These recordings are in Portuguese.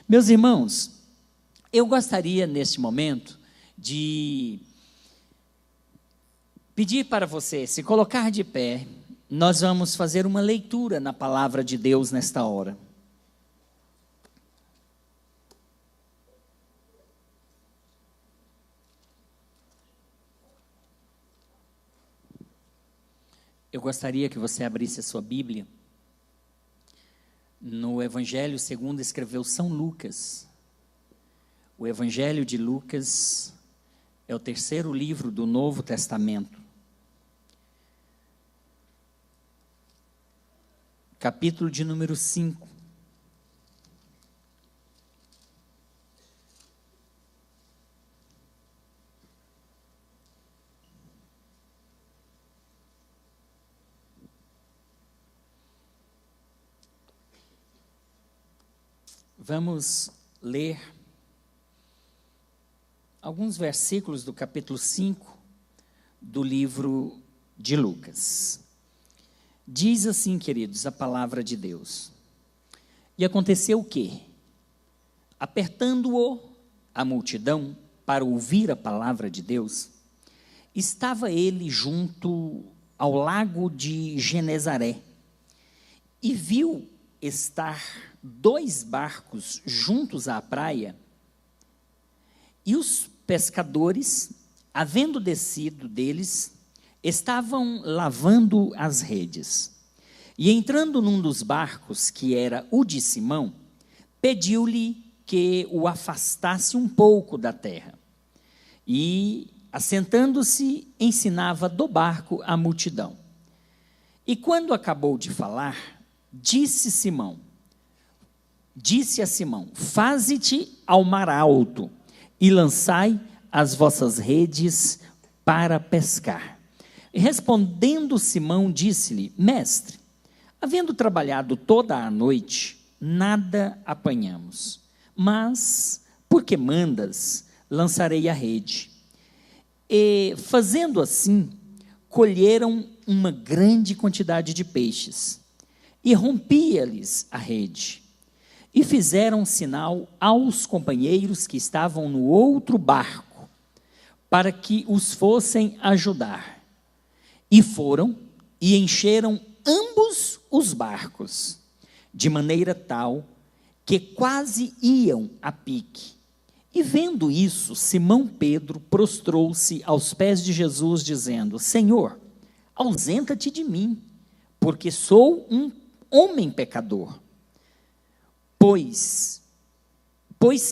Meus irmãos, eu gostaria neste momento de pedir para você se colocar de pé. Nós vamos fazer uma leitura na palavra de Deus nesta hora. Eu gostaria que você abrisse a sua Bíblia no Evangelho segundo escreveu São Lucas. O Evangelho de Lucas é o terceiro livro do Novo Testamento. Capítulo de número 5. Vamos ler alguns versículos do capítulo 5 do livro de Lucas. Diz assim, queridos, a palavra de Deus. E aconteceu o quê? Apertando-o a multidão para ouvir a palavra de Deus, estava ele junto ao lago de Genezaré e viu estar 2 barcos juntos à praia, e os pescadores, havendo descido deles, estavam lavando as redes. E entrando num dos barcos, que era o de Simão, pediu-lhe que o afastasse um pouco da terra. E, assentando-se, ensinava do barco a multidão. E quando acabou de falar, disse a Simão: faze-te ao mar alto e lançai as vossas redes para pescar. E respondendo Simão, disse-lhe: mestre, havendo trabalhado toda a noite, nada apanhamos, mas, porque mandas, lançarei a rede. E, fazendo assim, colheram uma grande quantidade de peixes, e rompia-lhes a rede. E fizeram sinal aos companheiros que estavam no outro barco, para que os fossem ajudar. E foram e encheram ambos os barcos, de maneira tal que quase iam a pique. E vendo isso, Simão Pedro prostrou-se aos pés de Jesus, dizendo: Senhor, ausenta-te de mim, porque sou um homem pecador. Pois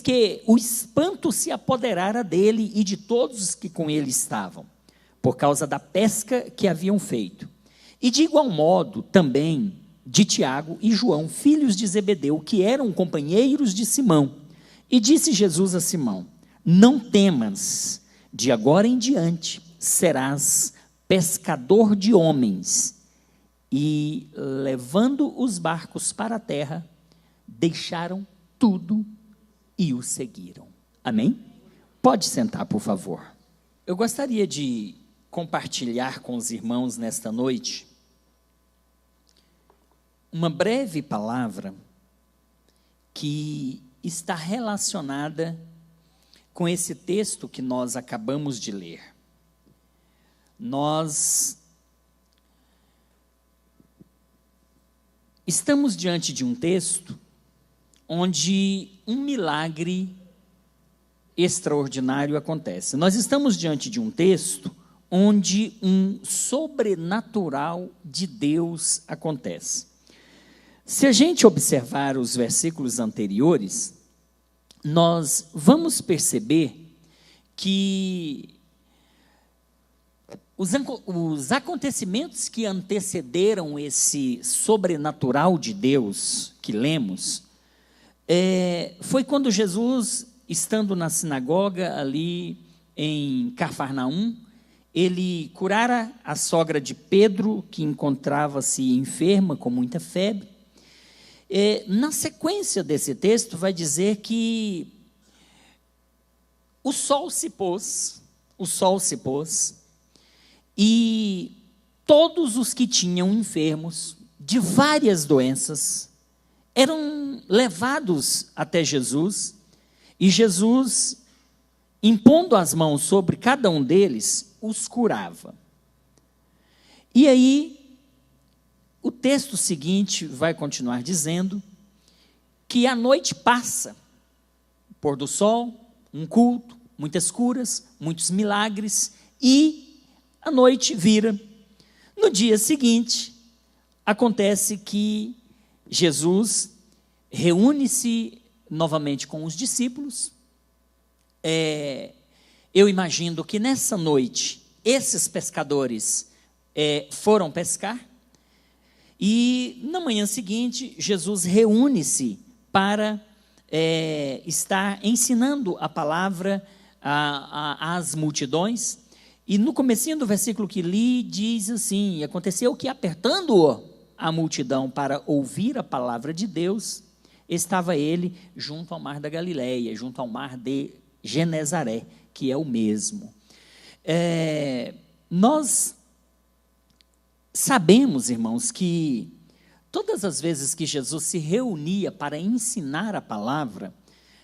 que o espanto se apoderara dele e de todos os que com ele estavam, por causa da pesca que haviam feito. E de igual modo também de Tiago e João, filhos de Zebedeu, que eram companheiros de Simão. E disse Jesus a Simão: não temas, de agora em diante serás pescador de homens. E, levando os barcos para a terra, deixaram tudo e o seguiram. Amém? Pode sentar, por favor. Eu gostaria de compartilhar com os irmãos nesta noite uma breve palavra que está relacionada com esse texto que nós acabamos de ler. Nós estamos diante de um texto onde um milagre extraordinário acontece. Nós estamos diante de um texto onde um sobrenatural de Deus acontece. Se a gente observar os versículos anteriores, nós vamos perceber que os acontecimentos que antecederam esse sobrenatural de Deus que lemos, foi quando Jesus, estando na sinagoga ali em Cafarnaum, ele curara a sogra de Pedro, que encontrava-se enferma com muita febre. Na sequência desse texto vai dizer que o sol se pôs, e todos os que tinham enfermos de várias doenças eram levados até Jesus, e Jesus, impondo as mãos sobre cada um deles, os curava. E aí, o texto seguinte vai continuar dizendo que a noite passa, pôr do sol, um culto, muitas curas, muitos milagres, e a noite vira. No dia seguinte, acontece que Jesus reúne-se novamente com os discípulos. Eu imagino que nessa noite, esses pescadores foram pescar, e na manhã seguinte, Jesus reúne-se para estar ensinando a palavra às multidões. E no comecinho do versículo que li, diz assim: aconteceu que, apertando a multidão para ouvir a palavra de Deus, estava ele junto ao mar da Galileia, junto ao mar de Genezaré, que é o mesmo. Nós sabemos, irmãos, que todas as vezes que Jesus se reunia para ensinar a palavra,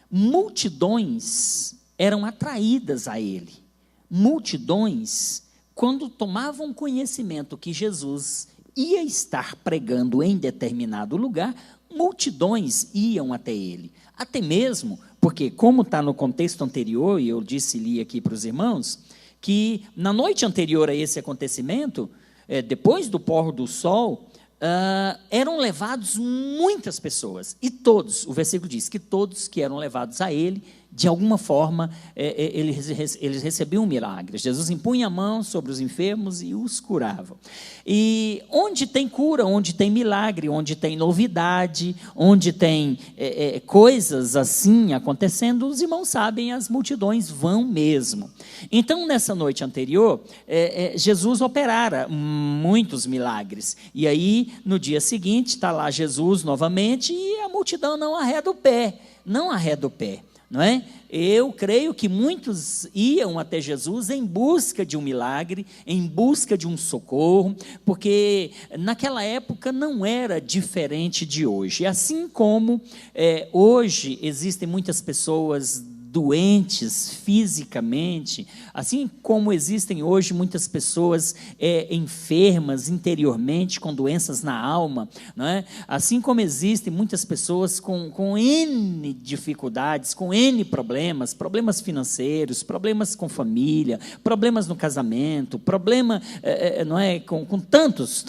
multidões eram atraídas a ele. Multidões, quando tomavam conhecimento que Jesus ia estar pregando em determinado lugar, multidões iam até ele. Até mesmo porque, como está no contexto anterior, e eu li aqui para os irmãos, que na noite anterior a esse acontecimento, depois do pôr do sol, eram levados muitas pessoas, e todos, o versículo diz que todos que eram levados a ele, de alguma forma, eles recebiam um milagre. Jesus impunha a mão sobre os enfermos e os curava. E onde tem cura, onde tem milagre, onde tem novidade, onde tem coisas assim acontecendo, os irmãos sabem, as multidões vão mesmo. Então, nessa noite anterior, Jesus operara muitos milagres. E aí, no dia seguinte, está lá Jesus novamente, e a multidão não arreda o pé, não arreda o pé. Não é? Eu creio que muitos iam até Jesus em busca de um milagre, em busca de um socorro, porque naquela época não era diferente de hoje. Assim como hoje existem muitas pessoas doentes fisicamente, assim como existem hoje muitas pessoas enfermas interiormente, com doenças na alma, não é? Assim como existem muitas pessoas com N dificuldades, com N problemas financeiros, problemas com família, problemas no casamento, problema não é? com tantos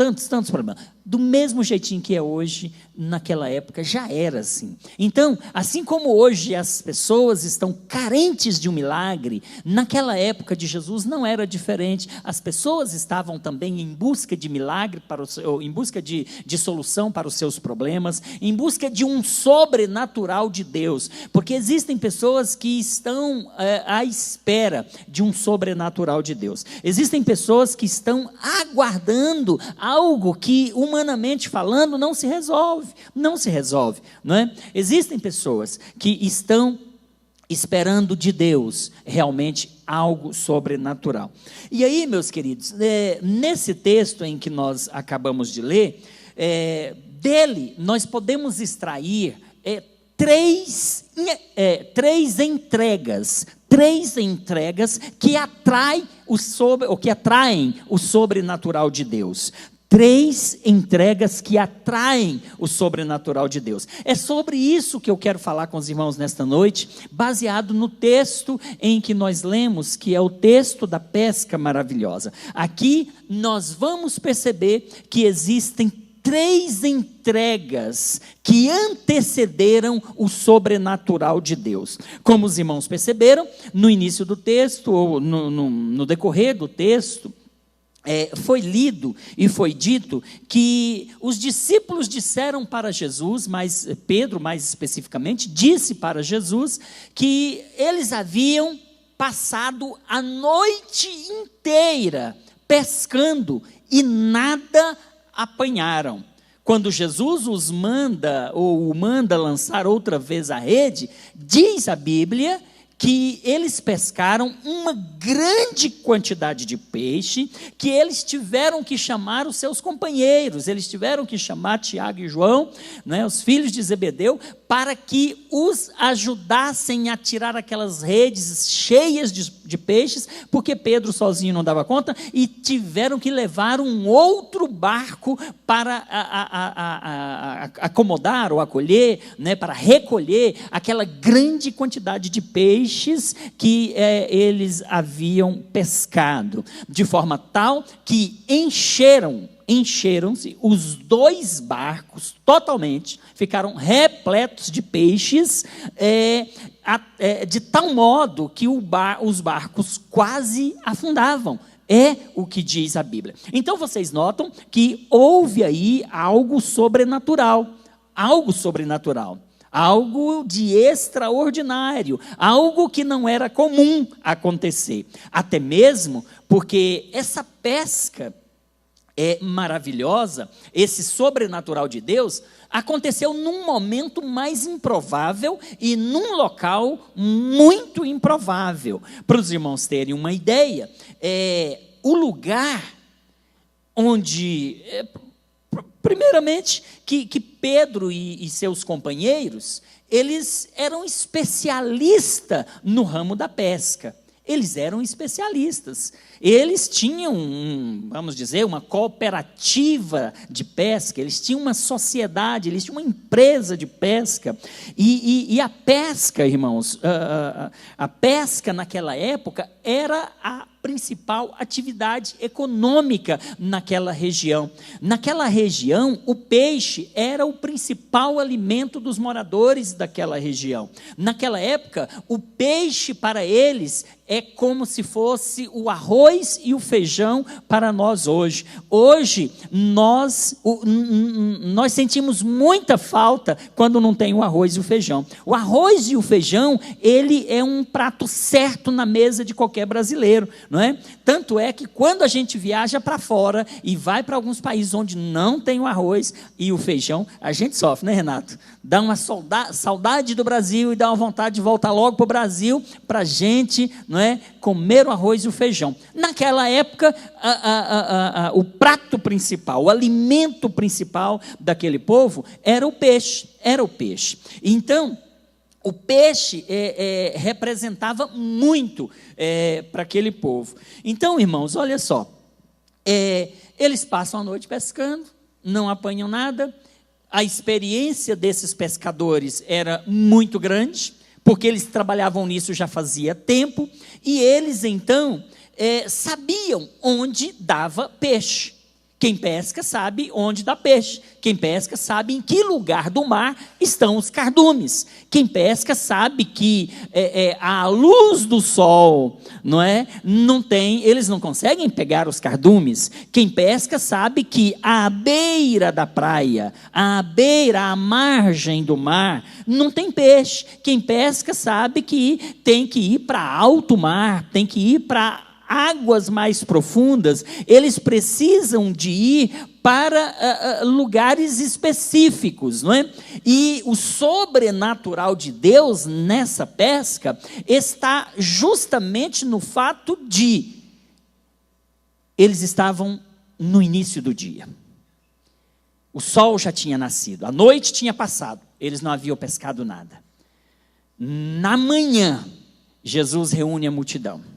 problemas. Do mesmo jeitinho que é hoje, naquela época já era assim. Então, assim como hoje as pessoas estão carentes de um milagre, naquela época de Jesus não era diferente. As pessoas estavam também em busca de milagre, em busca de solução para os seus problemas, em busca de um sobrenatural de Deus, porque existem pessoas que estão à espera de um sobrenatural de Deus. Existem pessoas que estão aguardando algo que, humanamente falando, não se resolve, não é? Existem pessoas que estão esperando de Deus realmente algo sobrenatural. E aí, meus queridos, nesse texto em que nós acabamos de ler, dele nós podemos extrair três entregas que atraem o sobrenatural de Deus. 3 entregas que atraem o sobrenatural de Deus. É sobre isso que eu quero falar com os irmãos nesta noite, baseado no texto em que nós lemos, que é o texto da pesca maravilhosa. Aqui nós vamos perceber que existem 3 entregas que antecederam o sobrenatural de Deus. Como os irmãos perceberam, no início do texto, ou no decorrer do texto, foi lido e foi dito que os discípulos disseram para Jesus, mas Pedro mais especificamente, disse para Jesus que eles haviam passado a noite inteira pescando e nada apanharam. Quando Jesus os manda, ou o manda lançar outra vez a rede, diz a Bíblia que eles pescaram uma grande quantidade de peixe, que eles tiveram que chamar os seus companheiros, eles tiveram que chamar Tiago e João, né, os filhos de Zebedeu, para que os ajudassem a tirar aquelas redes cheias de peixes, porque Pedro sozinho não dava conta, e tiveram que levar um outro barco para acomodar ou acolher, né, para recolher aquela grande quantidade de peixes que eles haviam pescado, de forma tal que encheram-se os 2 barcos totalmente, ficaram repletos de peixes, de tal modo que os barcos quase afundavam. É o que diz a Bíblia. Então vocês notam que houve aí algo sobrenatural, algo de extraordinário, algo que não era comum acontecer, até mesmo porque essa pesca maravilhosa, esse sobrenatural de Deus, aconteceu num momento mais improvável e num local muito improvável. Para os irmãos terem uma ideia, o lugar onde, primeiramente, que Pedro e seus companheiros, eles eram especialistas no ramo da pesca. Eles eram especialistas. Eles tinham, vamos dizer, uma cooperativa de pesca, eles tinham uma sociedade, eles tinham uma empresa de pesca. E a pesca, irmãos, a pesca naquela época era a principal atividade econômica naquela região. Naquela região, o peixe era o principal alimento dos moradores daquela região. Naquela época, o peixe para eles é como se fosse o arroz e o feijão para nós hoje. Hoje, nós sentimos muita falta quando não tem o arroz e o feijão. O arroz e o feijão, ele é um prato certo na mesa de qualquer brasileiro, não é? Tanto é que quando a gente viaja para fora e vai para alguns países onde não tem o arroz e o feijão, a gente sofre, né, Renato? Dá uma saudade do Brasil e dá uma vontade de voltar logo para o Brasil, para a gente, não é, comer o arroz e o feijão. Naquela época, o prato principal, o alimento principal daquele povo era o peixe. Então, o peixe representava muito para aquele povo. Então, irmãos, olha só, eles passam a noite pescando, não apanham nada. A experiência desses pescadores era muito grande, porque eles trabalhavam nisso já fazia tempo, e eles então sabiam onde dava peixe. Quem pesca sabe onde dá peixe. Quem pesca sabe em que lugar do mar estão os cardumes. Quem pesca sabe que à luz do sol, não é? Eles não conseguem pegar os cardumes. Quem pesca sabe que à beira da praia, à margem do mar, não tem peixe. Quem pesca sabe que tem que ir para alto mar, tem que ir para águas mais profundas. Eles precisam de ir para lugares específicos, não é? E o sobrenatural de Deus nessa pesca está justamente no fato de eles estavam no início do dia. O sol já tinha nascido, a noite tinha passado, eles não haviam pescado nada. Na manhã, Jesus reúne a multidão.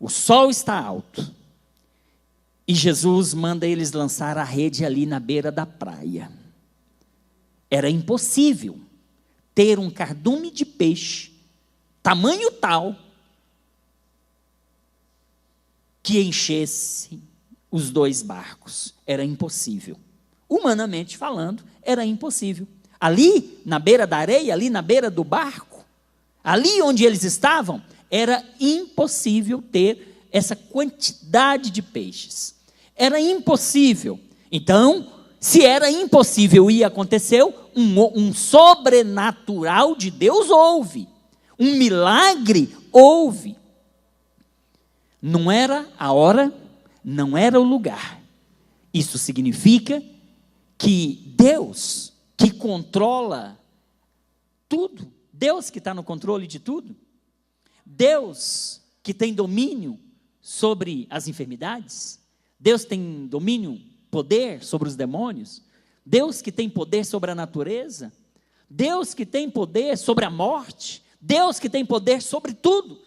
O sol está alto e Jesus manda eles lançar a rede ali na beira da praia. Era impossível ter um cardume de peixe, tamanho tal, que enchesse os 2 barcos. Era impossível. Humanamente falando, era impossível. Ali, na beira da areia, ali na beira do barco, ali onde eles estavam, era impossível ter essa quantidade de peixes. Era impossível. Então, se era impossível e aconteceu, um sobrenatural de Deus houve. Um milagre houve. Não era a hora, não era o lugar. Isso significa que Deus, que controla tudo, Deus que está no controle de tudo, Deus que tem domínio sobre as enfermidades, Deus tem domínio, poder sobre os demônios, Deus que tem poder sobre a natureza, Deus que tem poder sobre a morte, Deus que tem poder sobre tudo.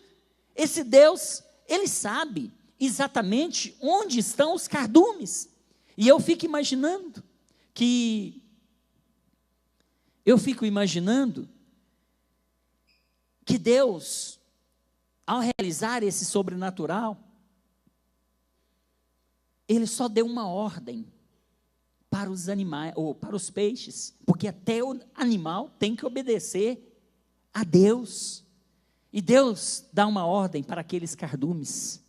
Esse Deus, Ele sabe exatamente onde estão os cardumes. E eu fico imaginando que Deus, ao realizar esse sobrenatural, Ele só deu uma ordem para os animais, ou para os peixes, porque até o animal tem que obedecer a Deus. E Deus dá uma ordem para aqueles cardumes,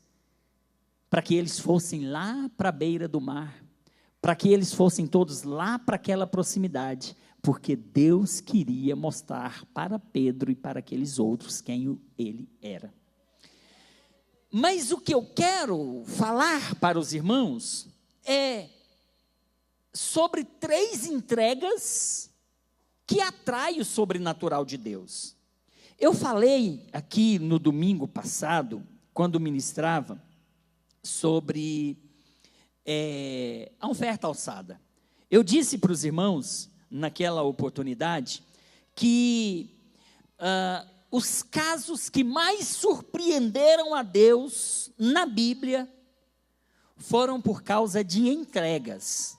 para que eles fossem lá para a beira do mar, para que eles fossem todos lá para aquela proximidade, porque Deus queria mostrar para Pedro e para aqueles outros quem ele era. Mas o que eu quero falar para os irmãos é sobre 3 entregas que atraem o sobrenatural de Deus. Eu falei aqui no domingo passado, quando ministrava, sobre a oferta alçada. Eu disse para os irmãos, naquela oportunidade, que os casos que mais surpreenderam a Deus na Bíblia foram por causa de entregas.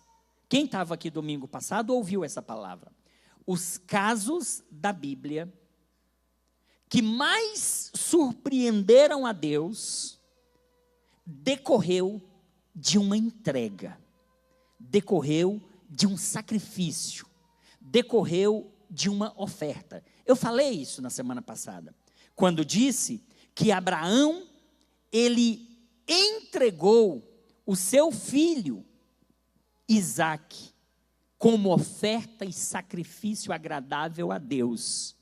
Quem estava aqui domingo passado ouviu essa palavra. Os casos da Bíblia que mais surpreenderam a Deus decorreu de uma entrega, decorreu de um sacrifício, decorreu de uma oferta. Eu falei isso na semana passada, quando disse que Abraão, ele entregou o seu filho Isaque como oferta e sacrifício agradável a Deus.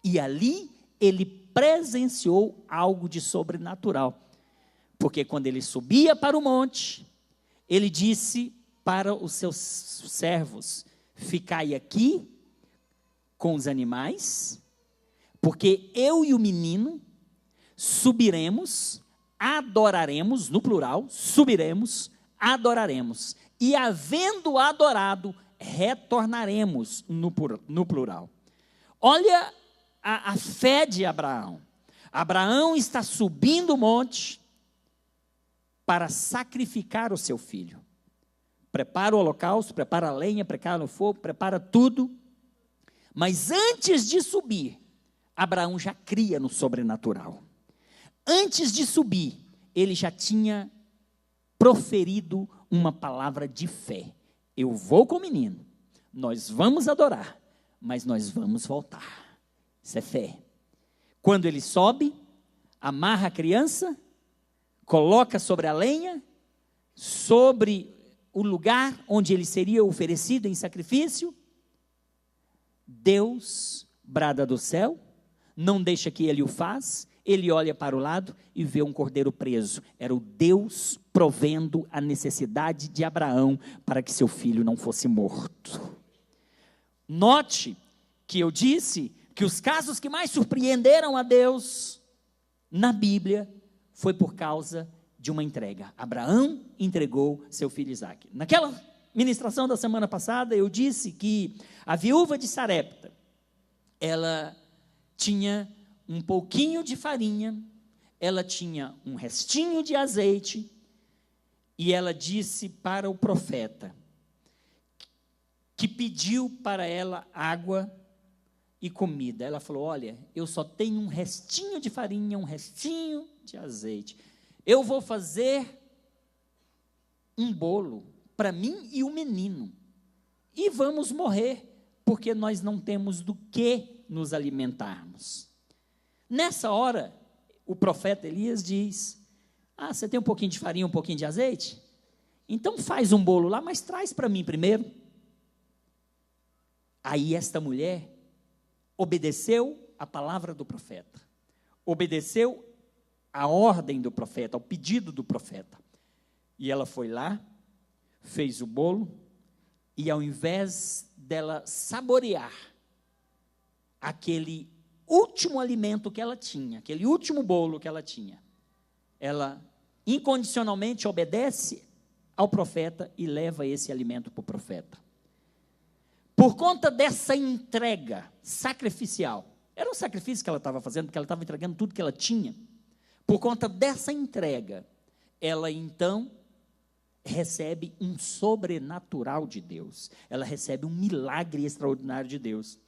E ali ele presenciou algo de sobrenatural. Porque quando ele subia para o monte, ele disse para os seus servos: ficai aqui com os animais, porque eu e o menino subiremos, adoraremos, no plural, subiremos, adoraremos, e havendo adorado, retornaremos, no plural. Olha a fé de Abraão. Abraão está subindo o monte para sacrificar o seu filho. Prepara o holocausto, prepara a lenha, prepara o fogo, prepara tudo. Mas antes de subir, Abraão já cria no sobrenatural. Antes de subir, ele já tinha proferido uma palavra de fé. Eu vou com o menino, nós vamos adorar, mas nós vamos voltar. Isso é fé. Quando ele sobe, amarra a criança, coloca sobre a lenha, sobre o lugar onde ele seria oferecido em sacrifício, Deus brada do céu, não deixa que ele o faz, ele olha para o lado e vê um cordeiro preso. Era o Deus provendo a necessidade de Abraão para que seu filho não fosse morto. Note que eu disse que os casos que mais surpreenderam a Deus na Bíblia foi por causa de uma entrega. Abraão entregou seu filho Isaque. Naquela ministração da semana passada, eu disse que a viúva de Sarepta, ela tinha um pouquinho de farinha, ela tinha um restinho de azeite, e ela disse para o profeta, que pediu para ela água e comida. Ela falou: olha, eu só tenho um restinho de farinha, um restinho de azeite. Eu vou fazer um bolo para mim e o menino, e vamos morrer, porque nós não temos do que nos alimentarmos. Nessa hora, o profeta Elias diz: você tem um pouquinho de farinha, um pouquinho de azeite? Então faz um bolo lá, mas traz para mim primeiro. Aí esta mulher obedeceu a palavra do profeta, obedeceu a ordem do profeta, ao pedido do profeta, e ela foi lá, fez o bolo, e ao invés dela saborear aquele último alimento que ela tinha, aquele último bolo que ela tinha, ela incondicionalmente obedece ao profeta e leva esse alimento para o profeta. Por conta dessa entrega sacrificial, era um sacrifício que ela estava fazendo, porque ela estava entregando tudo que ela tinha. Por conta dessa entrega, ela então recebe um sobrenatural de Deus. Ela recebe um milagre extraordinário de Deus.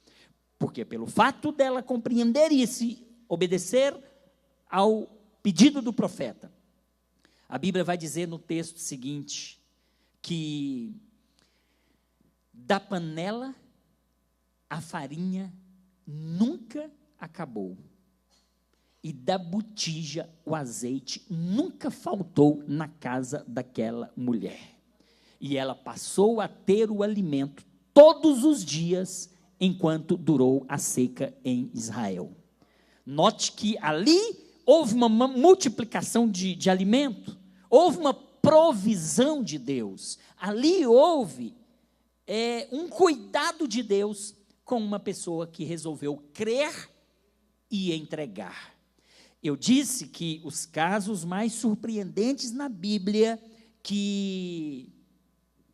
Porque pelo fato dela compreender isso e obedecer ao pedido do profeta, a Bíblia vai dizer no texto seguinte, que da panela a farinha nunca acabou, e da botija o azeite nunca faltou na casa daquela mulher. E ela passou a ter o alimento todos os dias, enquanto durou a seca em Israel. Note que ali houve uma multiplicação de alimento, houve uma provisão de Deus, ali houve um cuidado de Deus com uma pessoa que resolveu crer e entregar. Eu disse que os casos mais surpreendentes na Bíblia,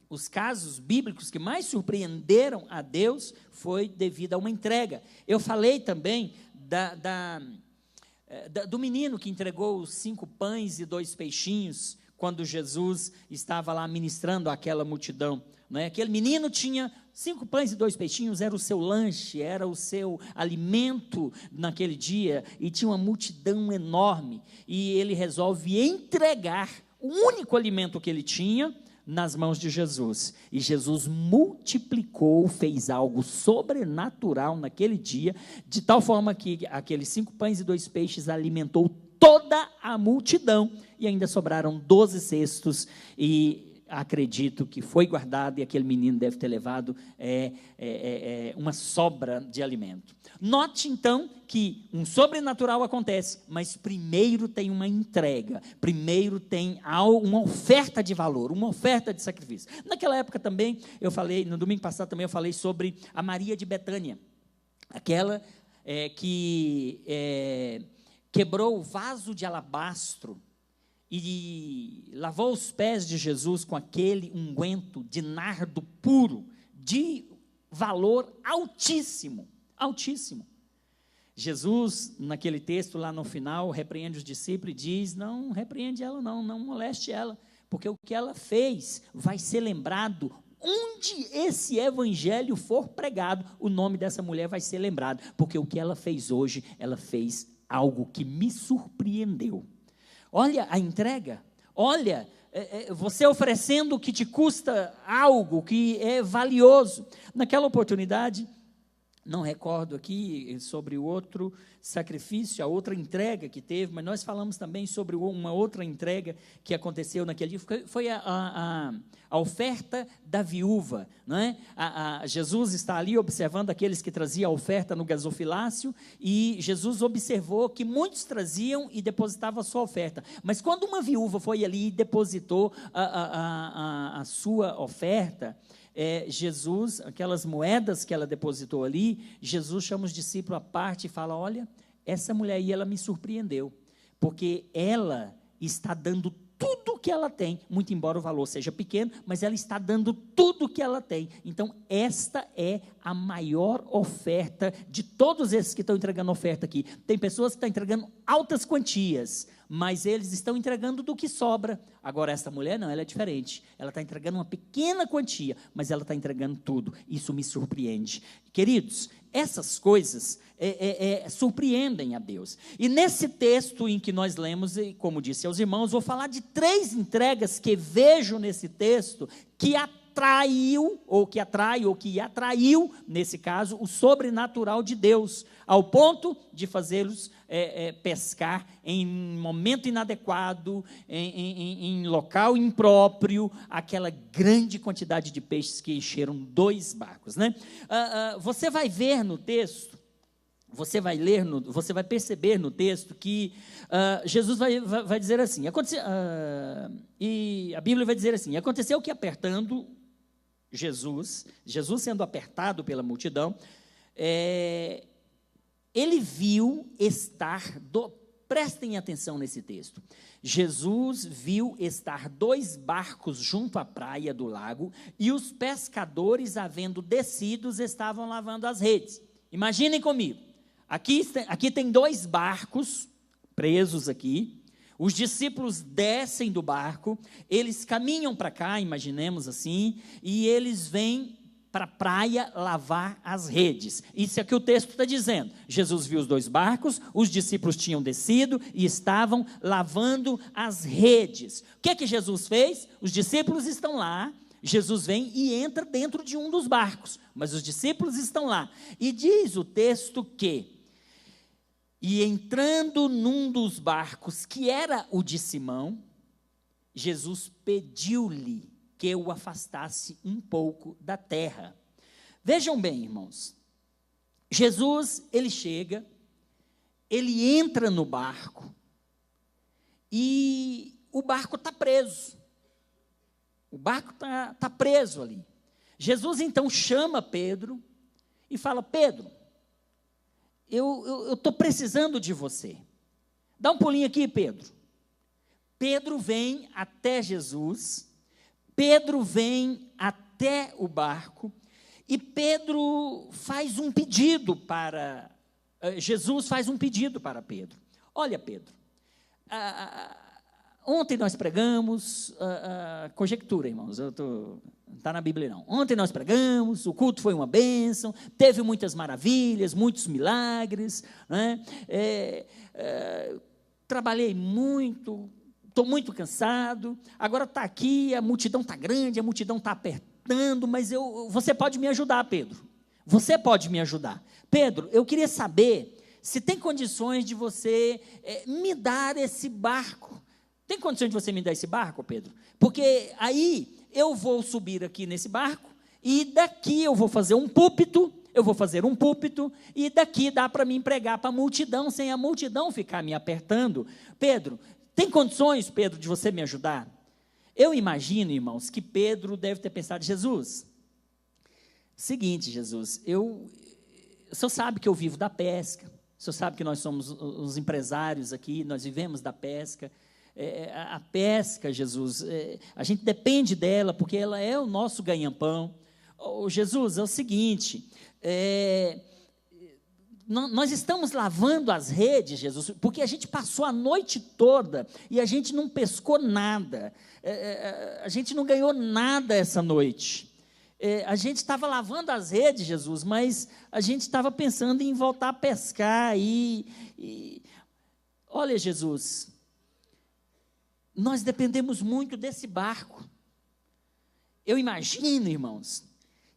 os casos bíblicos que mais surpreenderam a Deus, foi devido a uma entrega. Eu falei também do menino que entregou os 5 pães e 2 peixinhos, quando Jesus estava lá ministrando àquela multidão. Não é? Aquele menino tinha 5 pães e 2 peixinhos, era o seu lanche, era o seu alimento naquele dia, e tinha uma multidão enorme, e ele resolve entregar o único alimento que ele tinha nas mãos de Jesus, e Jesus multiplicou, fez algo sobrenatural naquele dia, de tal forma que aqueles 5 pães e 2 peixes alimentou toda a multidão, e ainda sobraram 12 cestos, e acredito que foi guardado, e aquele menino deve ter levado uma sobra de alimento. Note então que um sobrenatural acontece, mas primeiro tem uma entrega, primeiro tem uma oferta de valor, uma oferta de sacrifício. Naquela época também, eu falei, no domingo passado também eu falei sobre a Maria de Betânia, aquela que quebrou o vaso de alabastro e lavou os pés de Jesus com aquele unguento de nardo puro, de valor altíssimo, altíssimo. Jesus, naquele texto lá no final, repreende os discípulos e diz, não repreende ela não moleste ela, porque o que ela fez vai ser lembrado, onde esse evangelho for pregado, o nome dessa mulher vai ser lembrado, porque o que ela fez hoje, ela fez algo que me surpreendeu. Olha a entrega, olha, você oferecendo o que te custa algo que é valioso. Naquela oportunidade, não recordo aqui sobre o outro sacrifício, a outra entrega que teve, mas nós falamos também sobre uma outra entrega que aconteceu naquele dia, foi a oferta da viúva, não é? Jesus está ali observando aqueles que traziam a oferta no gasofilácio, e Jesus observou que muitos traziam e depositavam a sua oferta, mas quando uma viúva foi ali e depositou a sua oferta, Jesus, aquelas moedas que ela depositou ali, Jesus chama os discípulos à parte e fala, olha, essa mulher aí, ela me surpreendeu, porque ela está dando tudo o que ela tem, muito embora o valor seja pequeno, mas ela está dando tudo o que ela tem. Então, esta é a maior oferta de todos esses que estão entregando oferta aqui. Tem pessoas que estão entregando altas quantias, mas eles estão entregando do que sobra. Agora, essa mulher não, ela é diferente. Ela está entregando uma pequena quantia, mas ela está entregando tudo. Isso me surpreende. Queridos, essas coisas surpreendem a Deus. E nesse texto em que nós lemos, e como disse aos irmãos, vou falar de 3 entregas que vejo nesse texto, que atraiu, ou que atraiu, nesse caso, o sobrenatural de Deus, ao ponto de fazê-los pescar em momento inadequado, em local impróprio, aquela grande quantidade de peixes que encheram 2 barcos, né? Você vai ver no texto, você vai perceber no texto que Jesus vai dizer assim, e a Bíblia vai dizer assim, aconteceu que apertando Jesus sendo apertado pela multidão, ele viu estar, prestem atenção nesse texto, Jesus viu estar 2 barcos junto à praia do lago, e os pescadores, havendo descidos, estavam lavando as redes. Imaginem comigo, aqui tem 2 barcos presos aqui, os discípulos descem do barco, eles caminham para cá, imaginemos assim, e eles vêm para a praia lavar as redes. Isso é o que o texto está dizendo. Jesus viu os 2 barcos, os discípulos tinham descido e estavam lavando as redes. O que é que Jesus fez? Os discípulos estão lá, Jesus vem e entra dentro de um dos barcos, mas os discípulos estão lá. E diz o texto que, e entrando num dos barcos, que era o de Simão, Jesus pediu-lhe que o afastasse um pouco da terra. Vejam bem, irmãos, Jesus, ele chega, ele entra no barco, e o barco está preso, o barco está preso ali. Jesus então chama Pedro, e fala: Pedro, eu estou precisando de você, dá um pulinho aqui, Pedro. Pedro vem até Jesus, Pedro vem até o barco, e Pedro faz um pedido para, Jesus faz um pedido para Pedro. Olha, Pedro, ontem nós pregamos, conjectura, irmãos, não está na Bíblia não. Ontem nós pregamos, o culto foi uma bênção, teve muitas maravilhas, muitos milagres, né? Trabalhei muito, estou muito cansado, agora está aqui, a multidão está grande, a multidão está apertando, mas você pode me ajudar, Pedro, você pode me ajudar. Pedro, eu queria saber se tem condições de você me dar esse barco. Tem condições de você me dar esse barco, Pedro? Porque aí eu vou subir aqui nesse barco, e daqui eu vou fazer um púlpito, e daqui dá para me pregar para a multidão, sem a multidão ficar me apertando. Pedro, tem condições, Pedro, de você me ajudar? Eu imagino, irmãos, que Pedro deve ter pensado: Jesus, seguinte, Jesus, o senhor sabe que eu vivo da pesca, o senhor sabe que nós somos os empresários aqui, nós vivemos da pesca. A pesca, Jesus, a gente depende dela, porque ela é o nosso ganha-pão. Jesus, é o seguinte, nós estamos lavando as redes, Jesus, porque a gente passou a noite toda e a gente não pescou nada, a gente não ganhou nada essa noite. A gente estava lavando as redes, Jesus, mas a gente estava pensando em voltar a pescar. Olha, Jesus, nós dependemos muito desse barco. Eu imagino, irmãos,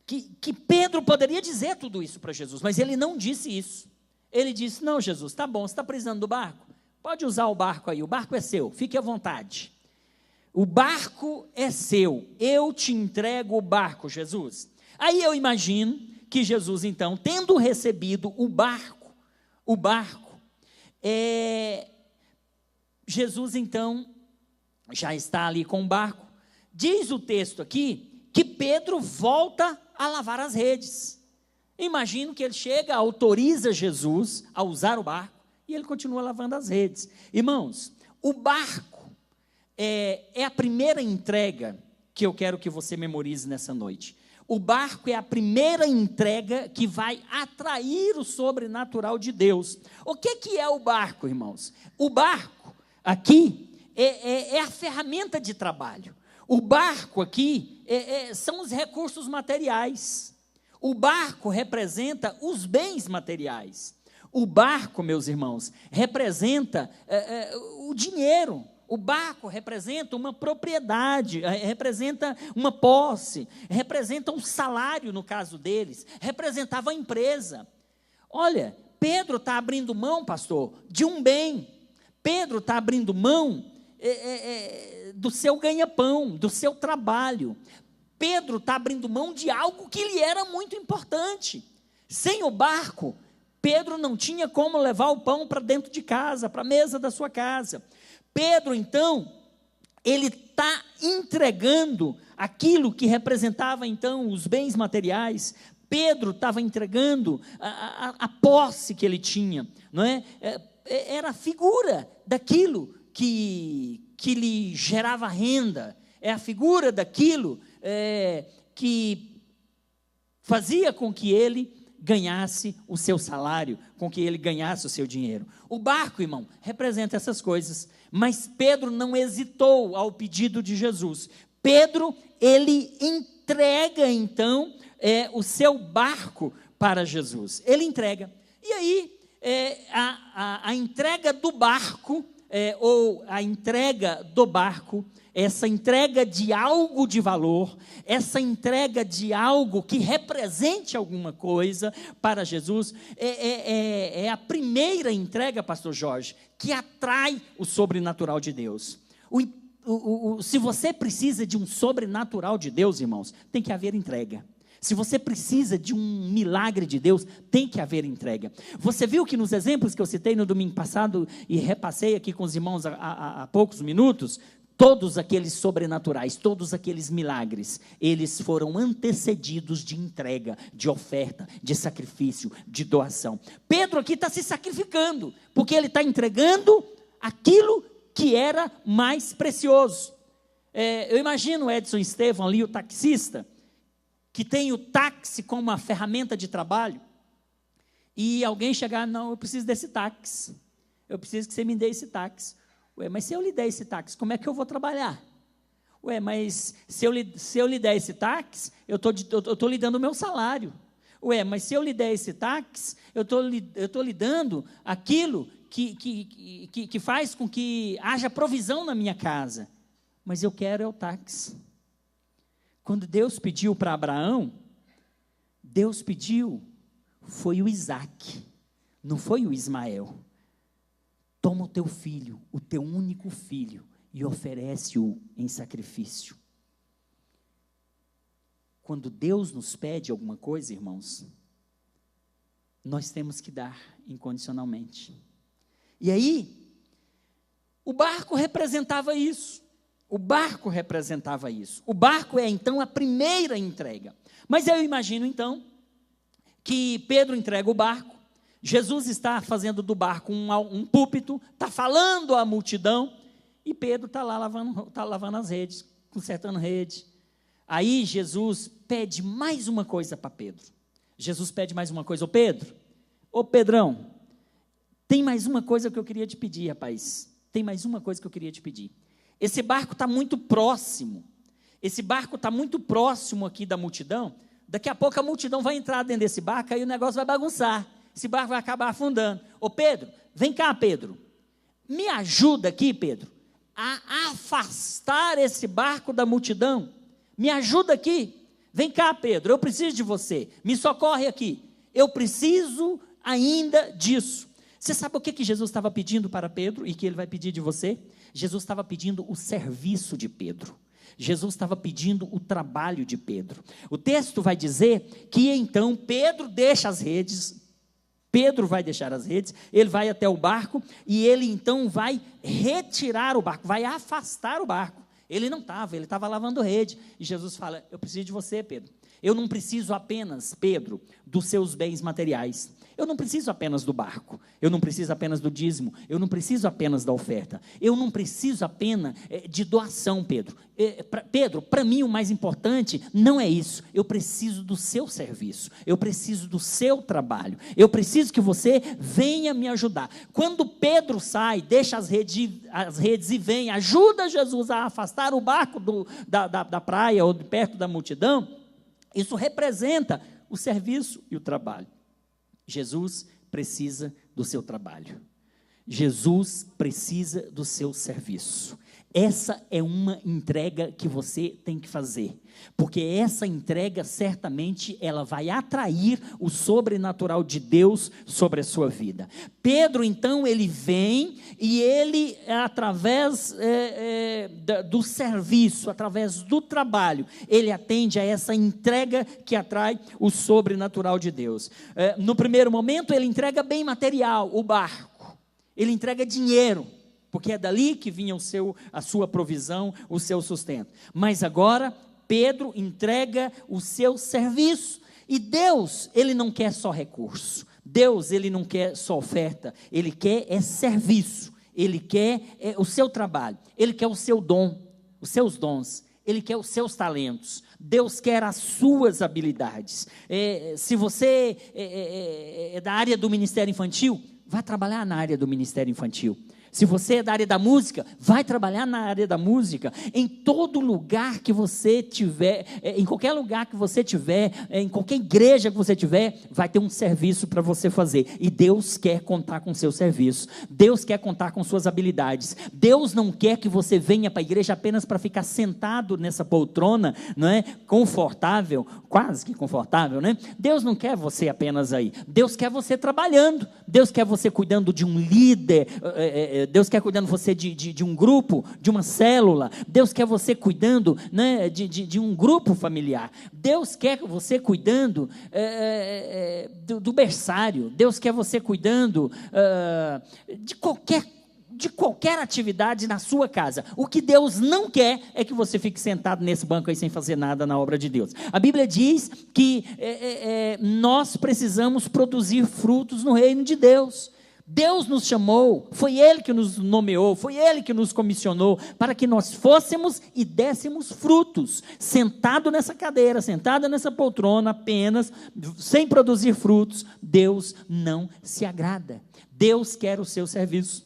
que Pedro poderia dizer tudo isso para Jesus, mas ele não disse isso. Ele disse: não, Jesus, tá bom, você está precisando do barco? Pode usar o barco aí, o barco é seu, fique à vontade. O barco é seu, eu te entrego o barco, Jesus. Aí eu imagino que Jesus, então, tendo recebido o barco, Jesus, então, já está ali com o barco. Diz o texto aqui que Pedro volta a lavar as redes. Imagino que ele chega, autoriza Jesus a usar o barco, e ele continua lavando as redes. Irmãos, o barco é a primeira entrega que eu quero que você memorize nessa noite. O barco é a primeira entrega que vai atrair o sobrenatural de Deus. O que é o barco, irmãos? O barco aqui é a ferramenta de trabalho. O barco aqui são os recursos materiais. O barco representa os bens materiais. O barco, meus irmãos, representa o dinheiro. O barco representa uma propriedade, representa uma posse, representa um salário, no caso deles, representava a empresa. Olha, Pedro está abrindo mão, pastor, de um bem. Pedro está abrindo mão do seu ganha-pão, do seu trabalho. Pedro está abrindo mão de algo que lhe era muito importante. Sem o barco, Pedro não tinha como levar o pão para dentro de casa, para a mesa da sua casa. Pedro, então, ele está entregando aquilo que representava, então, os bens materiais. Pedro estava entregando a posse que ele tinha, não é? Era a figura daquilo que lhe gerava renda, é a figura daquilo que fazia com que ele ganhasse o seu salário, com que ele ganhasse o seu dinheiro. O barco, irmão, representa essas coisas, mas Pedro não hesitou ao pedido de Jesus. Pedro, ele entrega então o seu barco para Jesus, ele entrega, e aí a entrega do barco, ou a entrega do barco, essa entrega de algo de valor, essa entrega de algo que represente alguma coisa para Jesus, é a primeira entrega, pastor Jorge, que atrai o sobrenatural de Deus. Se você precisa de um sobrenatural de Deus, irmãos, tem que haver entrega. Se você precisa de um milagre de Deus, tem que haver entrega. Você viu que nos exemplos que eu citei no domingo passado e repassei aqui com os irmãos há poucos minutos, todos aqueles sobrenaturais, todos aqueles milagres, eles foram antecedidos de entrega, de oferta, de sacrifício, de doação. Pedro aqui está se sacrificando, porque ele está entregando aquilo que era mais precioso. Eu imagino o Edson Estevão ali, o taxista, que tem o táxi como uma ferramenta de trabalho, e alguém chegar, não, eu preciso desse táxi, eu preciso que você me dê esse táxi. Ué, mas se eu lhe der esse táxi, como é que eu vou trabalhar? Ué, mas se eu lhe der esse táxi, eu estou lhe dando o meu salário. Ué, mas se eu lhe der esse táxi, eu estou lhe dando aquilo que faz com que haja provisão na minha casa. Mas eu quero o táxi. Quando Deus pediu para Abraão, Deus pediu, foi o Isaac, não foi o Ismael. Toma o teu filho, o teu único filho, e oferece-o em sacrifício. Quando Deus nos pede alguma coisa, irmãos, nós temos que dar incondicionalmente. E aí, o barco representava isso. O barco representava isso. O barco é, então, a primeira entrega. Mas eu imagino, então, que Pedro entrega o barco, Jesus está fazendo do barco um púlpito, está falando à multidão, e Pedro está lá lavando as redes, consertando rede. Aí Jesus pede mais uma coisa para Pedro. Jesus pede mais uma coisa. Ô Pedrão, tem mais uma coisa que eu queria te pedir, rapaz. Tem mais uma coisa que eu queria te pedir. Esse barco está muito próximo. Esse barco está muito próximo aqui da multidão. Daqui a pouco a multidão vai entrar dentro desse barco, aí o negócio vai bagunçar. Esse barco vai acabar afundando. Ô Pedro, vem cá, Pedro. Me ajuda aqui, Pedro, a afastar esse barco da multidão. Me ajuda aqui. Vem cá, Pedro, eu preciso de você. Me socorre aqui. Eu preciso ainda disso. Você sabe o que Jesus estava pedindo para Pedro e que ele vai pedir de você? Jesus estava pedindo o serviço de Pedro. Jesus estava pedindo o trabalho de Pedro. O texto vai dizer que então Pedro deixa as redes. Pedro vai deixar as redes, ele vai até o barco e ele então vai retirar o barco, vai afastar o barco. Ele não estava, ele estava lavando rede. E Jesus fala, eu preciso de você, Pedro. Eu não preciso apenas, Pedro, dos seus bens materiais. Eu não preciso apenas do barco. Eu não preciso apenas do dízimo. Eu não preciso apenas da oferta. Eu não preciso apenas de doação, Pedro. Pedro, para mim o mais importante não é isso. Eu preciso do seu serviço. Eu preciso do seu trabalho. Eu preciso que você venha me ajudar. Quando Pedro sai, deixa as redes e vem, ajuda Jesus a afastar o barco da praia ou de perto da multidão, isso representa o serviço e o trabalho. Jesus precisa do seu trabalho. Jesus precisa do seu serviço. Essa é uma entrega que você tem que fazer, porque essa entrega certamente ela vai atrair o sobrenatural de Deus sobre a sua vida. Pedro então ele vem e ele através do serviço, através do trabalho, ele atende a essa entrega que atrai o sobrenatural de Deus. No primeiro momento ele entrega bem material, o barco, ele entrega dinheiro, porque é dali que vinha a sua provisão, o seu sustento. Mas agora, Pedro entrega o seu serviço. E Deus, Ele não quer só recurso. Deus, Ele não quer só oferta. Ele quer serviço. Ele quer o seu trabalho. Ele quer o seu dom, os seus dons. Ele quer os seus talentos. Deus quer as suas habilidades. Se você é da área do ministério infantil, vá trabalhar na área do ministério infantil. Se você é da área da música, vai trabalhar na área da música. Em todo lugar que você tiver, em qualquer lugar que você tiver, em qualquer igreja que você tiver, vai ter um serviço para você fazer. E Deus quer contar com o seu serviço. Deus quer contar com suas habilidades. Deus não quer que você venha para a igreja apenas para ficar sentado nessa poltrona, não é? Confortável, quase que confortável, né? Deus não quer você apenas aí. Deus quer você trabalhando. Deus quer você cuidando de um líder, Deus quer cuidando você de um grupo, de uma célula. Deus quer você cuidando, né, de um grupo familiar. Deus quer você cuidando do berçário. Deus quer você cuidando de qualquer atividade na sua casa. O que Deus não quer é que você fique sentado nesse banco aí sem fazer nada na obra de Deus. A Bíblia diz que nós precisamos produzir frutos no reino de Deus. Deus nos chamou, foi Ele que nos nomeou, foi Ele que nos comissionou, para que nós fôssemos e dessemos frutos, sentado nessa cadeira, sentado nessa poltrona apenas, sem produzir frutos. Deus não se agrada. Deus quer o seu serviço.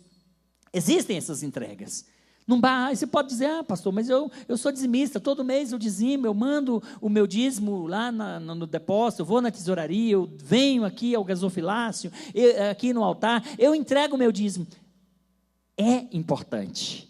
Existem essas entregas. Não vai, você pode dizer, pastor, mas eu sou dizimista, todo mês eu dizimo, eu mando o meu dízimo lá no depósito, eu vou na tesouraria, eu venho aqui ao gasofilácio, aqui no altar, eu entrego o meu dízimo. É importante,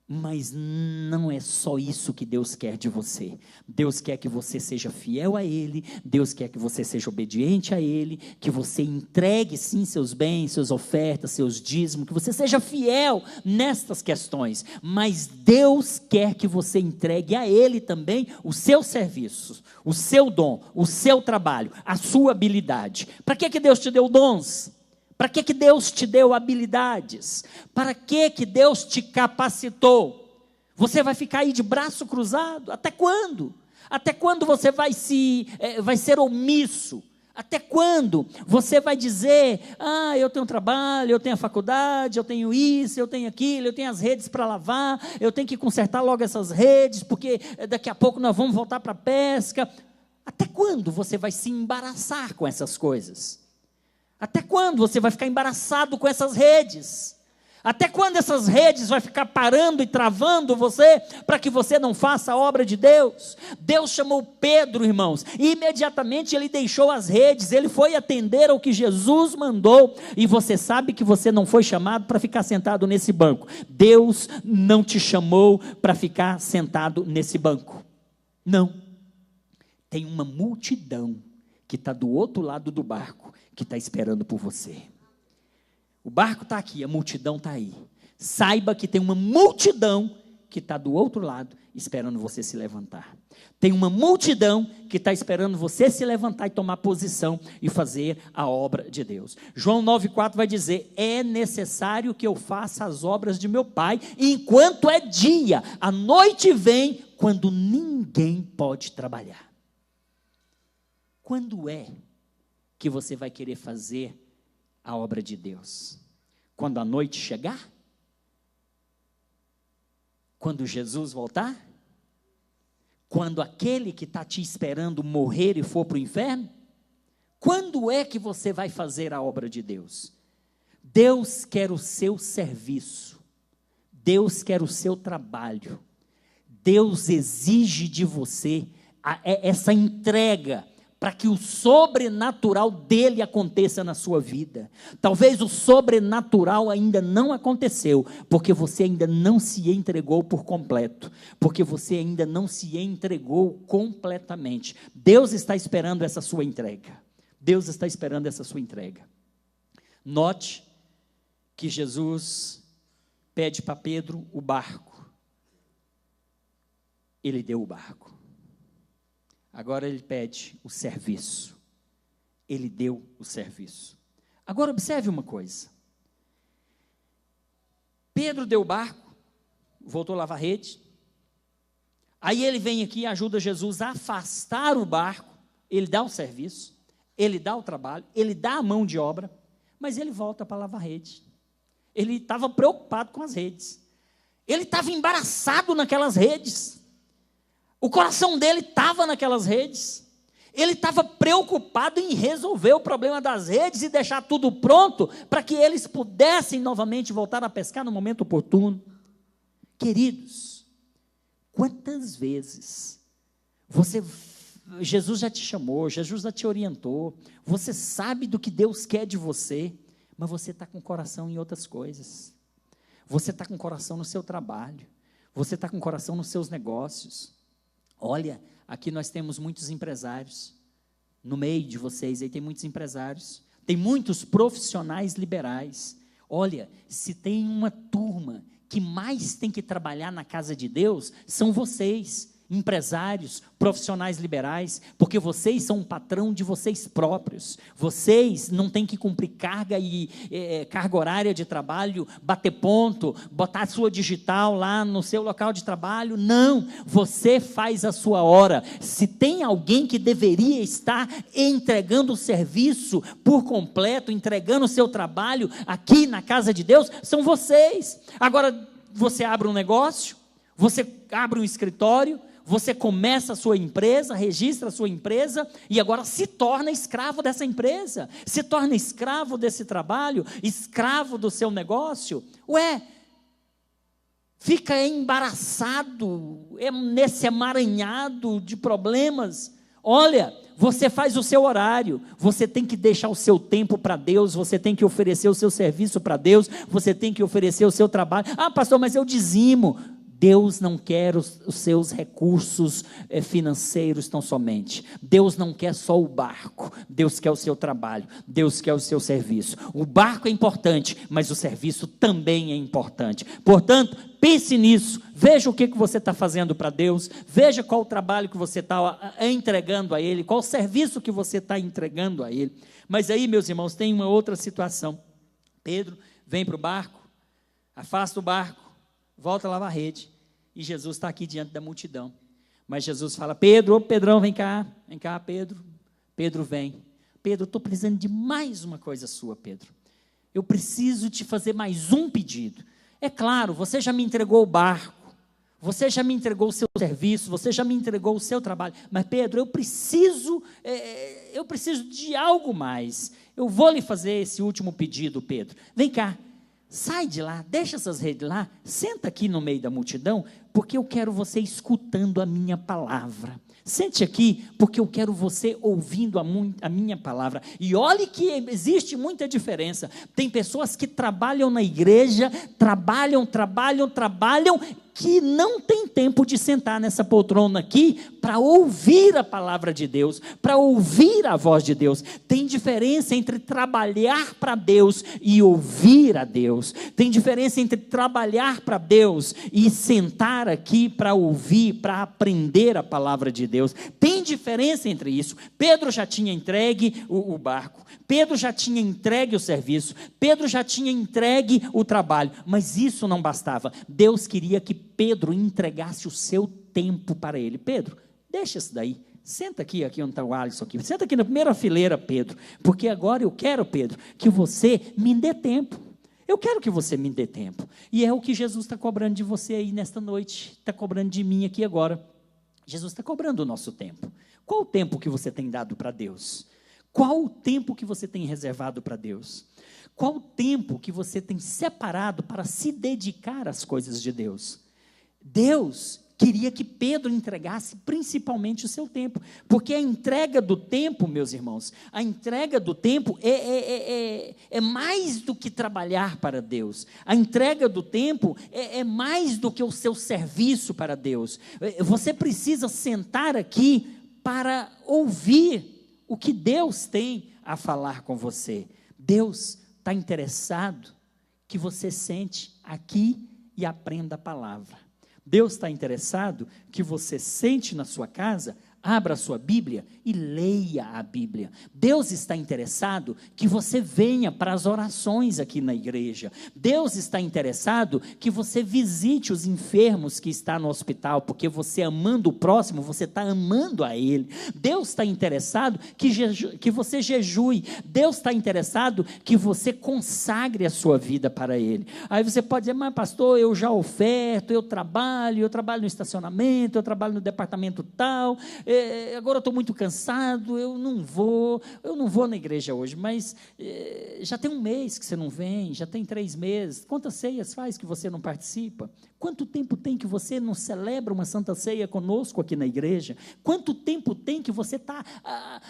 mas não é só isso que Deus quer de você. Deus quer que você seja fiel a Ele, Deus quer que você seja obediente a Ele, que você entregue sim seus bens, suas ofertas, seus dízimos, que você seja fiel nestas questões, mas Deus quer que você entregue a Ele também os seus serviços, o seu dom, o seu trabalho, a sua habilidade. Para que Deus te deu dons? Para que Deus te deu habilidades? Para que Deus te capacitou? Você vai ficar aí de braço cruzado? Até quando? Até quando você vai ser omisso? Até quando você vai dizer, eu tenho trabalho, eu tenho a faculdade, eu tenho isso, eu tenho aquilo, eu tenho as redes para lavar, eu tenho que consertar logo essas redes, porque daqui a pouco nós vamos voltar para a pesca. Até quando você vai se embaraçar com essas coisas? Até quando você vai ficar embaraçado com essas redes? Até quando essas redes vai ficar parando e travando você, para que você não faça a obra de Deus? Deus chamou Pedro, irmãos, e imediatamente ele deixou as redes, ele foi atender ao que Jesus mandou, e você sabe que você não foi chamado para ficar sentado nesse banco. Deus não te chamou para ficar sentado nesse banco. Não. Tem uma multidão que está do outro lado do barco, que está esperando por você. O barco está aqui, a multidão está aí. Saiba que tem uma multidão que está do outro lado, esperando você se levantar. Tem uma multidão que está esperando você se levantar e tomar posição e fazer a obra de Deus. João 9,4 vai dizer, é necessário que eu faça as obras de meu Pai, enquanto é dia, a noite vem, quando ninguém pode trabalhar. Quando é que você vai querer fazer a obra de Deus? Quando a noite chegar? Quando Jesus voltar? Quando aquele que está te esperando morrer e for para o inferno? Quando é que você vai fazer a obra de Deus? Deus quer o seu serviço. Deus quer o seu trabalho. Deus exige de você essa entrega, para que o sobrenatural dele aconteça na sua vida. Talvez o sobrenatural ainda não aconteceu, porque você ainda não se entregou por completo, porque você ainda não se entregou completamente. Deus está esperando essa sua entrega. Deus está esperando essa sua entrega. Note que Jesus pede para Pedro o barco. Ele deu o barco. Agora ele pede o serviço. Ele deu o serviço. Agora observe uma coisa. Pedro deu o barco, voltou a lavar a rede. Aí ele vem aqui e ajuda Jesus a afastar o barco. ele dá o serviço, ele dá o trabalho, ele dá a mão de obra, mas ele volta para lavar rede. Ele estava preocupado com as redes. Ele estava embaraçado naquelas redes. O coração dele estava naquelas redes. Ele estava preocupado em resolver o problema das redes e deixar tudo pronto para que eles pudessem novamente voltar a pescar no momento oportuno. Queridos, quantas vezes Jesus já te chamou, Jesus já te orientou, você sabe do que Deus quer de você, mas você está com o coração em outras coisas. Você está com o coração no seu trabalho, você está com o coração nos seus negócios. Olha, aqui nós temos muitos empresários, no meio de vocês aí tem muitos empresários, tem muitos profissionais liberais. Olha, se tem uma turma que mais tem que trabalhar na casa de Deus, são vocês, empresários, profissionais liberais, porque vocês são o patrão de vocês próprios. Vocês não têm que cumprir carga horária de trabalho, bater ponto, botar a sua digital lá no seu local de trabalho. Não, você faz a sua hora. Se tem alguém que deveria estar entregando o serviço por completo, entregando o seu trabalho aqui na casa de Deus, são vocês. Agora, você abre um negócio, você abre um escritório, você começa a sua empresa, registra a sua empresa e agora se torna escravo dessa empresa, se torna escravo desse trabalho, escravo do seu negócio. Fica embaraçado, nesse emaranhado de problemas. Olha, você faz o seu horário, você tem que deixar o seu tempo para Deus, você tem que oferecer o seu serviço para Deus, você tem que oferecer o seu trabalho. Ah, pastor, mas eu dizimo. Deus não quer os seus recursos financeiros tão somente. Deus não quer só o barco. Deus quer o seu trabalho. Deus quer o seu serviço. O barco é importante, mas o serviço também é importante. Portanto, pense nisso. Veja o que você está fazendo para Deus. Veja qual o trabalho que você está entregando a Ele. Qual o serviço que você está entregando a Ele. Mas aí, meus irmãos, tem uma outra situação. Pedro vem para o barco, afasta o barco, volta a lavar a rede. E Jesus está aqui diante da multidão. Mas Jesus fala: Pedro, Pedrão, vem cá, Pedro. Pedro vem. Pedro, estou precisando de mais uma coisa sua, Pedro. Eu preciso te fazer mais um pedido. É claro, você já me entregou o barco, você já me entregou o seu serviço, você já me entregou o seu trabalho. Mas Pedro, eu preciso de algo mais. Eu vou lhe fazer esse último pedido, Pedro. Vem cá. Sai de lá, deixa essas redes lá, senta aqui no meio da multidão, porque eu quero você escutando a minha palavra. Sente aqui, porque eu quero você ouvindo a minha palavra. E olhe que existe muita diferença. Tem pessoas que trabalham na igreja, trabalham, que não tem tempo de sentar nessa poltrona aqui para ouvir a palavra de Deus, para ouvir a voz de Deus. Tem diferença entre trabalhar para Deus e ouvir a Deus. Tem diferença entre trabalhar para Deus e sentar aqui para ouvir, para aprender a palavra de Deus. Tem diferença entre isso. Pedro já tinha entregue o barco, Pedro já tinha entregue o serviço, Pedro já tinha entregue o trabalho, mas isso não bastava. Deus queria que Pedro entregasse o seu tempo para ele. Pedro, deixa isso daí, senta aqui onde está o Alisson aqui, senta aqui na primeira fileira, Pedro, porque agora eu quero, Pedro, que você me dê tempo. Eu quero que você me dê tempo. E é o que Jesus está cobrando de você aí nesta noite, está cobrando de mim aqui agora. Jesus está cobrando o nosso tempo. Qual o tempo que você tem dado para Deus? Qual o tempo que você tem reservado para Deus? Qual o tempo que você tem separado para se dedicar às coisas de Deus? Deus queria que Pedro entregasse principalmente o seu tempo, porque a entrega do tempo, meus irmãos, a entrega do tempo é mais do que trabalhar para Deus. A entrega do tempo é mais do que o seu serviço para Deus. Você precisa sentar aqui para ouvir o que Deus tem a falar com você. Deus está interessado que você sente aqui e aprenda a palavra. Deus está interessado que você sente na sua casa, Abra a sua Bíblia e leia a Bíblia. Deus está interessado que você venha para as orações aqui na igreja. Deus está interessado que você visite os enfermos que estão no hospital, porque você amando o próximo, você está amando a Ele. Deus está interessado que você jejue. Deus está interessado que você consagre a sua vida para Ele. Aí você pode dizer, mas pastor, eu já oferto, eu trabalho no estacionamento, eu trabalho no departamento tal, agora eu estou muito cansado, eu não vou na igreja hoje, mas já tem um mês que você não vem, já tem 3 meses, quantas ceias faz que você não participa? Quanto tempo tem que você não celebra uma santa ceia conosco aqui na igreja? Quanto tempo tem que você está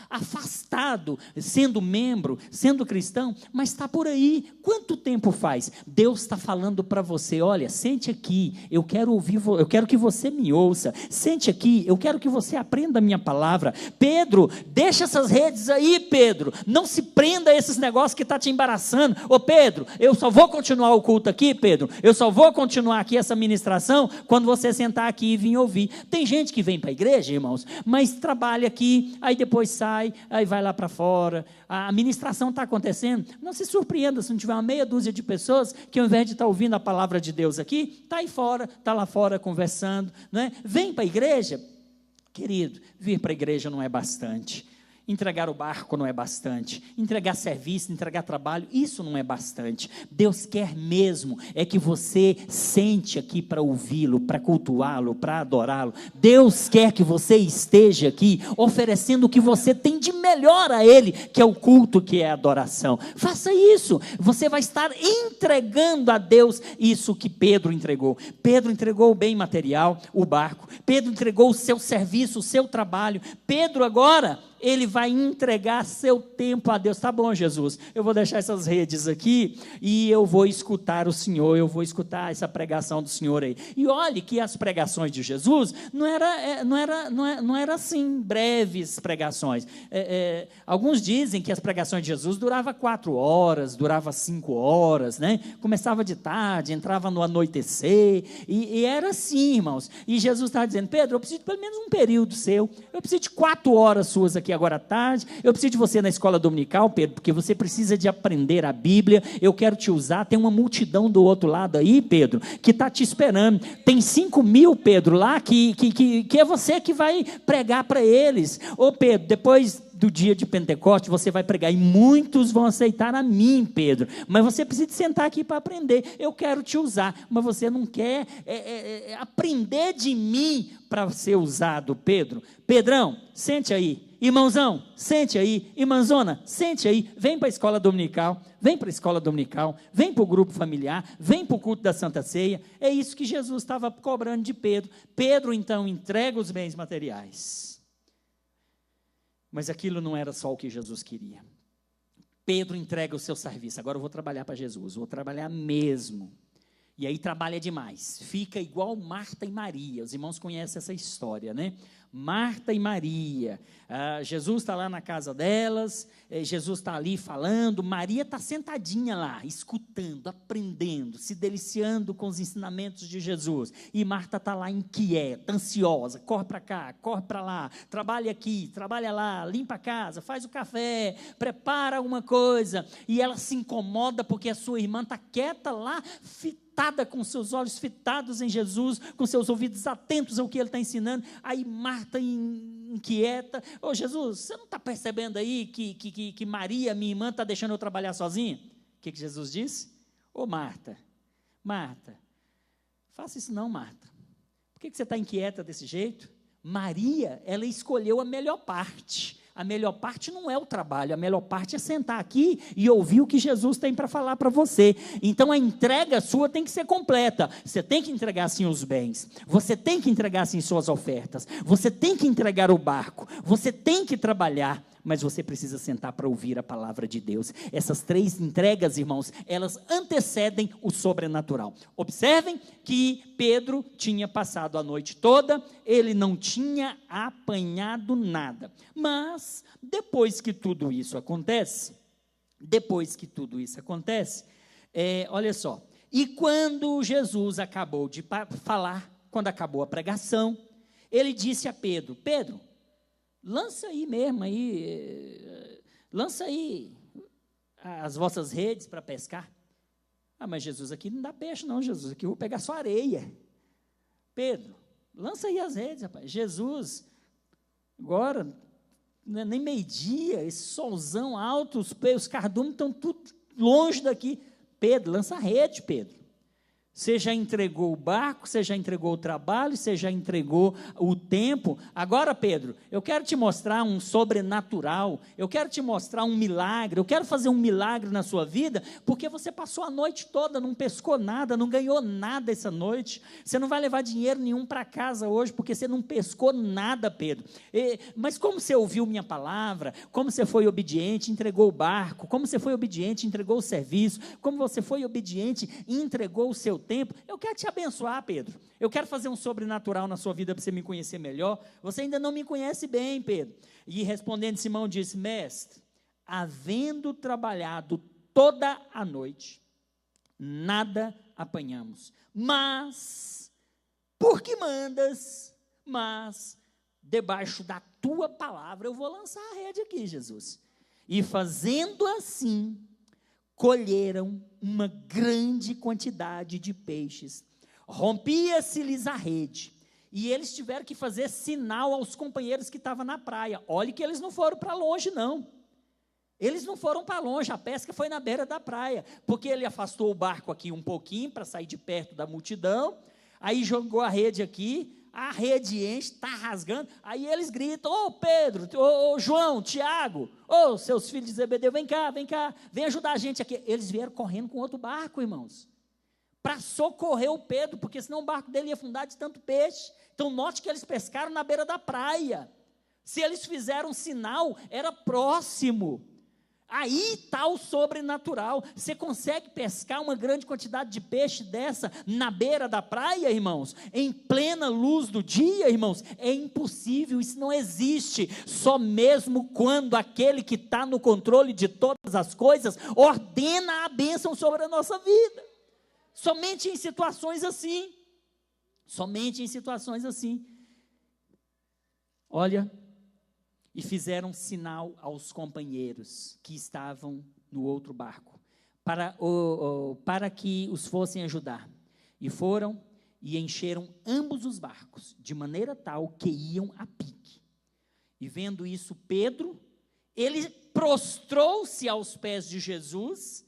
afastado, sendo membro, sendo cristão, mas está por aí? Quanto tempo faz? Deus está falando para você, olha, sente aqui, eu quero que você me ouça, sente aqui, eu quero que você aprenda a minha palavra. Pedro, deixa essas redes aí, Pedro, não se prenda a esses negócios que está te embaraçando. Ô Pedro, eu só vou continuar o culto aqui, Pedro, eu só vou continuar aqui essa ministração quando você sentar aqui e vir ouvir. Tem gente que vem para a igreja, irmãos, mas trabalha aqui, aí depois sai, aí vai lá para fora, a ministração está acontecendo, não se surpreenda se não tiver uma meia dúzia de pessoas que ao invés de estar ouvindo a palavra de Deus aqui, está aí fora, está lá fora conversando, né? Vem para a igreja, querido, vir para a igreja não é bastante. Entregar o barco não é bastante, entregar serviço, entregar trabalho, isso não é bastante. Deus quer mesmo é que você sente aqui para ouvi-lo, para cultuá-lo, para adorá-lo. Deus quer que você esteja aqui oferecendo o que você tem de melhor a Ele, que é o culto, que é a adoração. Faça isso, você vai estar entregando a Deus isso que Pedro entregou. Pedro entregou o bem material, o barco. Pedro entregou o seu serviço, o seu trabalho. Pedro agora, ele vai entregar seu tempo a Deus. Tá bom, Jesus, eu vou deixar essas redes aqui e eu vou escutar o Senhor, eu vou escutar essa pregação do Senhor aí. E olhe que as pregações de Jesus não era assim, breves pregações. Alguns dizem que as pregações de Jesus duravam 4 horas, durava 5 horas, né? Começava de tarde, entrava no anoitecer, e era assim, irmãos. E Jesus estava dizendo, Pedro, eu preciso de pelo menos um período seu, eu preciso de 4 horas suas aqui agora à tarde, eu preciso de você na escola dominical, Pedro, porque você precisa de aprender a Bíblia, eu quero te usar, tem uma multidão do outro lado aí, Pedro, que está te esperando, tem 5.000, Pedro, lá, que é você que vai pregar para eles. Ô Pedro, depois do dia de Pentecostes, você vai pregar, e muitos vão aceitar a mim, Pedro, mas você precisa de sentar aqui para aprender, eu quero te usar, mas você não quer aprender de mim para ser usado, Pedro. Pedrão, sente aí, irmãozão, sente aí, irmãzona, sente aí, vem para a escola dominical, vem para o grupo familiar, vem para o culto da Santa Ceia. É isso que Jesus estava cobrando de Pedro. Pedro então entrega os bens materiais, mas aquilo não era só o que Jesus queria. Pedro entrega o seu serviço, agora eu vou trabalhar para Jesus, vou trabalhar mesmo. E aí trabalha demais, fica igual Marta e Maria, os irmãos conhecem essa história, né? Marta e Maria, Jesus está lá na casa delas, Jesus está ali falando, Maria está sentadinha lá, escutando, aprendendo, se deliciando com os ensinamentos de Jesus, e Marta está lá inquieta, ansiosa, corre para cá, corre para lá, trabalha aqui, trabalha lá, limpa a casa, faz o café, prepara alguma coisa, e ela se incomoda porque a sua irmã está quieta lá, com seus olhos fitados em Jesus, com seus ouvidos atentos ao que Ele está ensinando. Aí Marta inquieta, ô Jesus, você não está percebendo aí que Maria, minha irmã, está deixando eu trabalhar sozinha? O que Jesus disse? Ô Marta, faça isso não, Marta, por que você está inquieta desse jeito? Maria, ela escolheu a melhor parte. A melhor parte não é o trabalho, a melhor parte é sentar aqui e ouvir o que Jesus tem para falar para você. Então a entrega sua tem que ser completa, você tem que entregar sim os bens, você tem que entregar sim suas ofertas, você tem que entregar o barco, você tem que trabalhar, mas você precisa sentar para ouvir a palavra de Deus. Essas 3 entregas, irmãos, elas antecedem o sobrenatural. Observem que Pedro tinha passado a noite toda, ele não tinha apanhado nada, mas depois que tudo isso acontece, olha só, e quando Jesus acabou de falar, quando acabou a pregação, ele disse a Pedro, lança aí mesmo, lança aí as vossas redes para pescar. Ah, mas Jesus, aqui não dá peixe não, Jesus, aqui eu vou pegar só areia. Pedro, lança aí as redes, rapaz. Jesus, agora, nem meio-dia, esse solzão alto, os cardumes estão tudo longe daqui. Pedro, lança a rede, Pedro. Você já entregou o barco, você já entregou o trabalho, você já entregou o tempo. Agora, Pedro, eu quero te mostrar um sobrenatural, eu quero te mostrar um milagre, eu quero fazer um milagre na sua vida, porque você passou a noite toda, não pescou nada, não ganhou nada essa noite. Você não vai levar dinheiro nenhum para casa hoje, porque você não pescou nada, Pedro. Mas como você ouviu minha palavra, como você foi obediente, entregou o barco, como você foi obediente, entregou o serviço, como você foi obediente e entregou o seu tempo, eu quero te abençoar, Pedro. Eu quero fazer um sobrenatural na sua vida para você me conhecer melhor. Você ainda não me conhece bem, Pedro. E respondendo, Simão disse: mestre, havendo trabalhado toda a noite, nada apanhamos, mas, por que mandas? Mas, debaixo da tua palavra, eu vou lançar a rede aqui, Jesus. E fazendo assim, colheram uma grande quantidade de peixes, rompia-se-lhes a rede, e eles tiveram que fazer sinal aos companheiros que estavam na praia. Olhe que eles não foram para longe não, eles não foram para longe, a pesca foi na beira da praia, porque ele afastou o barco aqui um pouquinho, para sair de perto da multidão, aí jogou a rede aqui, a rede enche, está rasgando, aí eles gritam: ô Pedro, ô João, Tiago, ô seus filhos de Zebedeu, vem cá, vem ajudar a gente aqui. Eles vieram correndo com outro barco, irmãos, para socorrer o Pedro, porque senão o barco dele ia afundar de tanto peixe. Então note que eles pescaram na beira da praia, se eles fizeram um sinal, era próximo. Aí está o sobrenatural. Você consegue pescar uma grande quantidade de peixe dessa na beira da praia, irmãos? Em plena luz do dia, irmãos? É impossível, isso não existe. Só mesmo quando aquele que está no controle de todas as coisas ordena a bênção sobre a nossa vida. Somente em situações assim. Somente em situações assim. Olha, e fizeram sinal aos companheiros que estavam no outro barco, para que os fossem ajudar. E foram e encheram ambos os barcos, de maneira tal que iam a pique. E vendo isso, Pedro, ele prostrou-se aos pés de Jesus,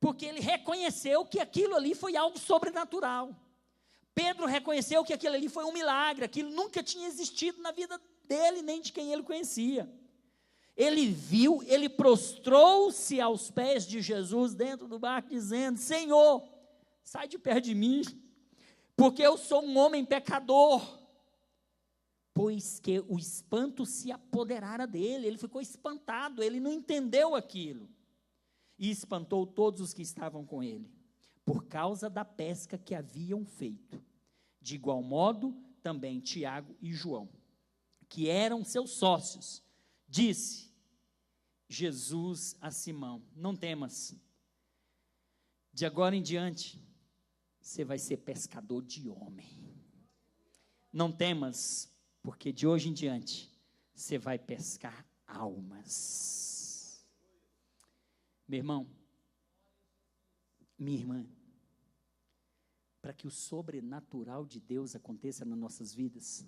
porque ele reconheceu que aquilo ali foi algo sobrenatural. Pedro reconheceu que aquilo ali foi um milagre, aquilo nunca tinha existido na vida dele, nem de quem ele conhecia. Ele viu, ele prostrou-se aos pés de Jesus dentro do barco, dizendo: Senhor, sai de perto de mim, porque eu sou um homem pecador. Pois que o espanto se apoderara dele, ele ficou espantado, ele não entendeu aquilo. E espantou todos os que estavam com ele, por causa da pesca que haviam feito. De igual modo, também Tiago e João, que eram seus sócios. Disse Jesus a Simão: não temas, de agora em diante, você vai ser pescador de homem. Não temas, porque de hoje em diante, você vai pescar almas. Meu irmão, minha irmã, para que o sobrenatural de Deus aconteça nas nossas vidas,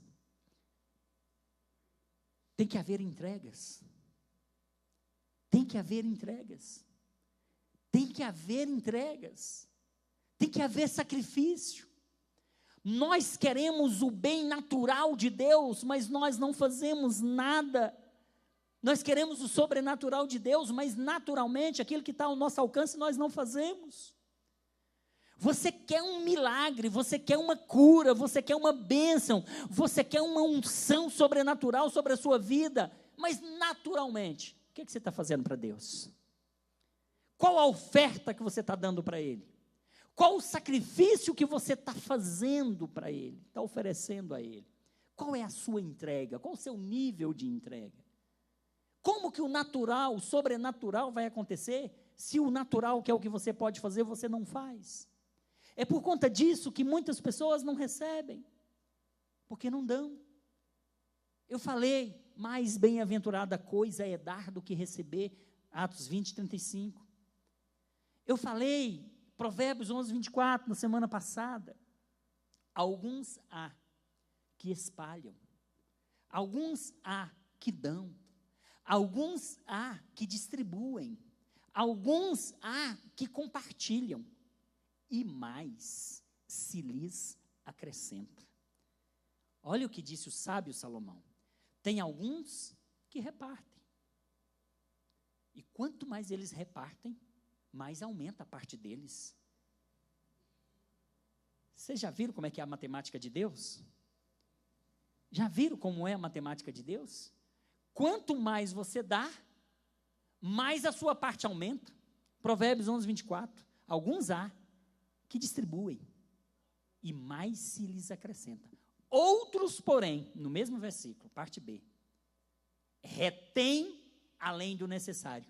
tem que haver entregas. Tem que haver entregas. Tem que haver entregas. Tem que haver sacrifício. Nós queremos o bem natural de Deus, mas nós não fazemos nada. Nós queremos o sobrenatural de Deus, mas naturalmente, aquilo que está ao nosso alcance, nós não fazemos. Você quer um milagre, você quer uma cura, você quer uma bênção, você quer uma unção sobrenatural sobre a sua vida, mas naturalmente, o que você está fazendo para Deus? Qual a oferta que você está dando para Ele? Qual o sacrifício que você está fazendo para Ele, está oferecendo a Ele? Qual é a sua entrega? Qual o seu nível de entrega? Como que o natural, o sobrenatural vai acontecer, se o natural, que é o que você pode fazer, você não faz? É por conta disso que muitas pessoas não recebem, porque não dão. Eu falei, mais bem-aventurada coisa é dar do que receber. Atos 20, 35. Eu falei, Provérbios 11, 24, na semana passada. Alguns há que espalham, alguns há que dão, alguns há que distribuem, alguns há que compartilham, e mais se lhes acrescenta. Olha o que disse o sábio Salomão. Tem alguns que repartem. E quanto mais eles repartem, mais aumenta a parte deles. Vocês já viram como é que é a matemática de Deus? Já viram como é a matemática de Deus? Quanto mais você dá, mais a sua parte aumenta. Provérbios 11, 24. Alguns há que distribuem, e mais se lhes acrescenta. Outros, porém, no mesmo versículo, parte B, retém além do necessário,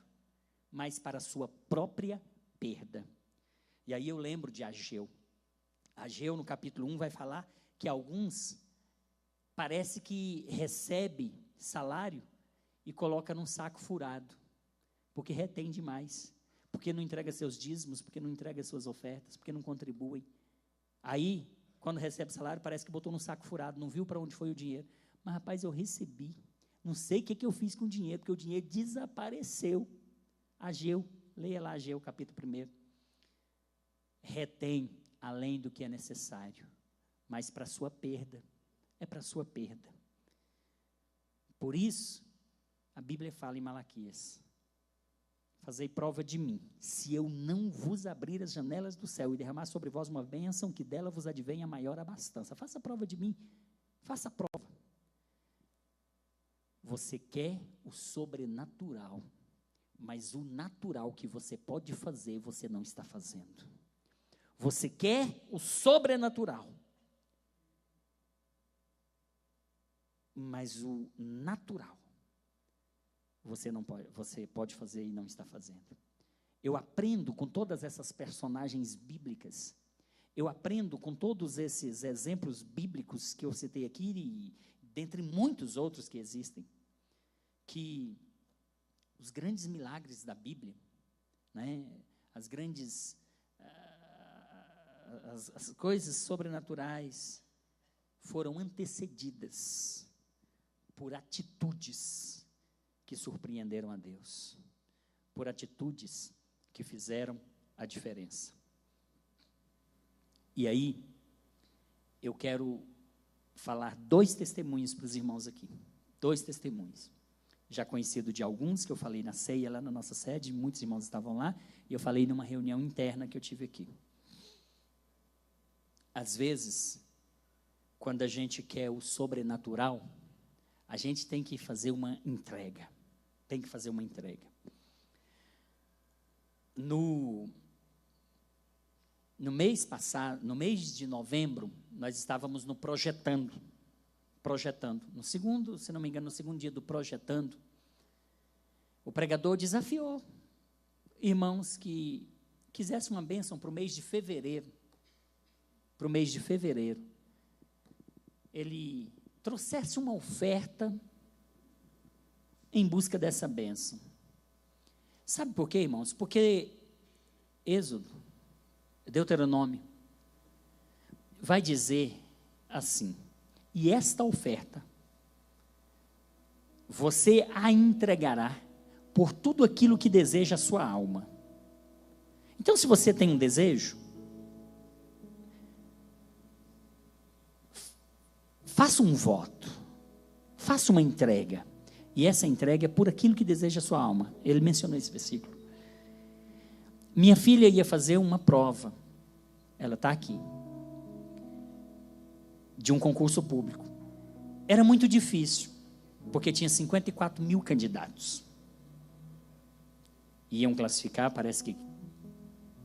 mas para a sua própria perda. E aí eu lembro de Ageu. Ageu, no capítulo 1, vai falar que alguns parece que recebe salário e coloca num saco furado, porque retém demais, porque não entrega seus dízimos, porque não entrega suas ofertas, porque não contribui. Aí, quando recebe salário, parece que botou num saco furado, não viu para onde foi o dinheiro. Mas, rapaz, eu recebi, não sei o que eu fiz com o dinheiro, porque o dinheiro desapareceu. Ageu, leia lá Ageu, capítulo 1. Retém além do que é necessário, mas para a sua perda, é para a sua perda. Por isso, a Bíblia fala em Malaquias, fazei prova de mim, se eu não vos abrir as janelas do céu e derramar sobre vós uma bênção, que dela vos advenha maior abastança. Faça prova de mim, faça prova. Você quer o sobrenatural, mas o natural que você pode fazer, você não está fazendo. Você quer o sobrenatural, mas o natural você não pode, você pode fazer e não está fazendo. Eu aprendo com todas essas personagens bíblicas, eu aprendo com todos esses exemplos bíblicos que eu citei aqui, e dentre muitos outros que existem, que os grandes milagres da Bíblia, né, as grandes as coisas sobrenaturais foram antecedidas por atitudes que surpreenderam a Deus, por atitudes que fizeram a diferença. E aí, eu quero falar 2 testemunhos para os irmãos aqui, 2 testemunhos, já conhecido de alguns, que eu falei na ceia lá na nossa sede, muitos irmãos estavam lá, e eu falei numa reunião interna que eu tive aqui. Às vezes, quando a gente quer o sobrenatural, a gente tem que fazer uma entrega. Tem que fazer uma entrega. No mês passado, no mês de novembro, nós estávamos no projetando. No segundo, se não me engano, no segundo dia do projetando, o pregador desafiou irmãos que quisessem uma bênção para o mês de fevereiro. Para o mês de fevereiro, ele trouxesse uma oferta em busca dessa bênção. Sabe por quê, irmãos? Porque Êxodo, Deuteronômio, vai dizer assim: e esta oferta você a entregará por tudo aquilo que deseja a sua alma. Então, se você tem um desejo, faça um voto, faça uma entrega, e essa entrega é por aquilo que deseja a sua alma. Ele mencionou esse versículo. Minha filha ia fazer uma prova, ela está aqui, de um concurso público. Era muito difícil, porque tinha 54 mil candidatos. Iam classificar, parece que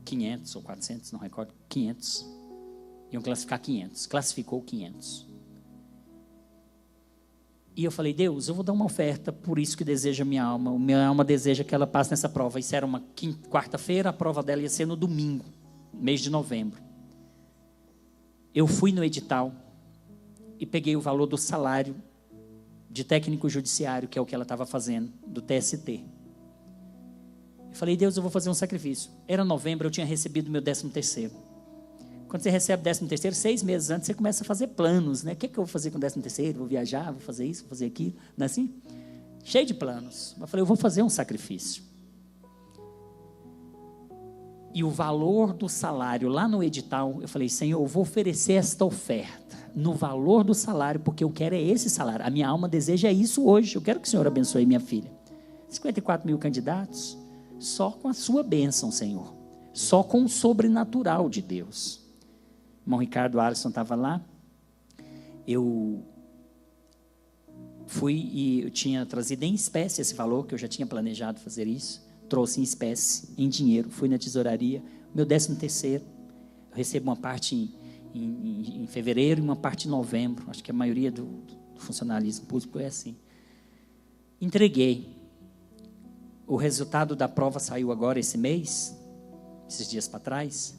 500 ou 400, não recordo, 500. Iam classificar 500, classificou 500. E eu falei: Deus, eu vou dar uma oferta por isso que deseja minha alma. Minha alma deseja que ela passe nessa prova. Isso era uma quarta-feira, a prova dela ia ser no domingo, mês de novembro. Eu fui no edital e peguei o valor do salário de técnico judiciário, que é o que ela estava fazendo, do TST. Eu falei, Deus, eu vou fazer um sacrifício. Era novembro, eu tinha recebido meu 13º. Quando você recebe 13º, 6 meses antes, você começa a fazer planos, né? O que eu vou fazer com o 13º? Vou viajar, vou fazer isso, vou fazer aquilo. Não é assim? Cheio de planos. Eu falei, eu vou fazer um sacrifício. E o valor do salário lá no edital, eu falei, Senhor, eu vou oferecer esta oferta no valor do salário, porque eu quero é esse salário. A minha alma deseja isso hoje. Eu quero que o Senhor abençoe minha filha. 54 mil candidatos, só com a sua bênção, Senhor. Só com o sobrenatural de Deus. O irmão Ricardo Alisson estava lá. Eu fui e eu tinha trazido em espécie esse valor, que eu já tinha planejado fazer isso. Trouxe em espécie, em dinheiro. Fui na tesouraria. Meu 13º, eu recebo uma parte em fevereiro e uma parte em novembro. Acho que a maioria do funcionalismo público é assim. Entreguei. O resultado da prova saiu agora esse mês, esses dias para trás,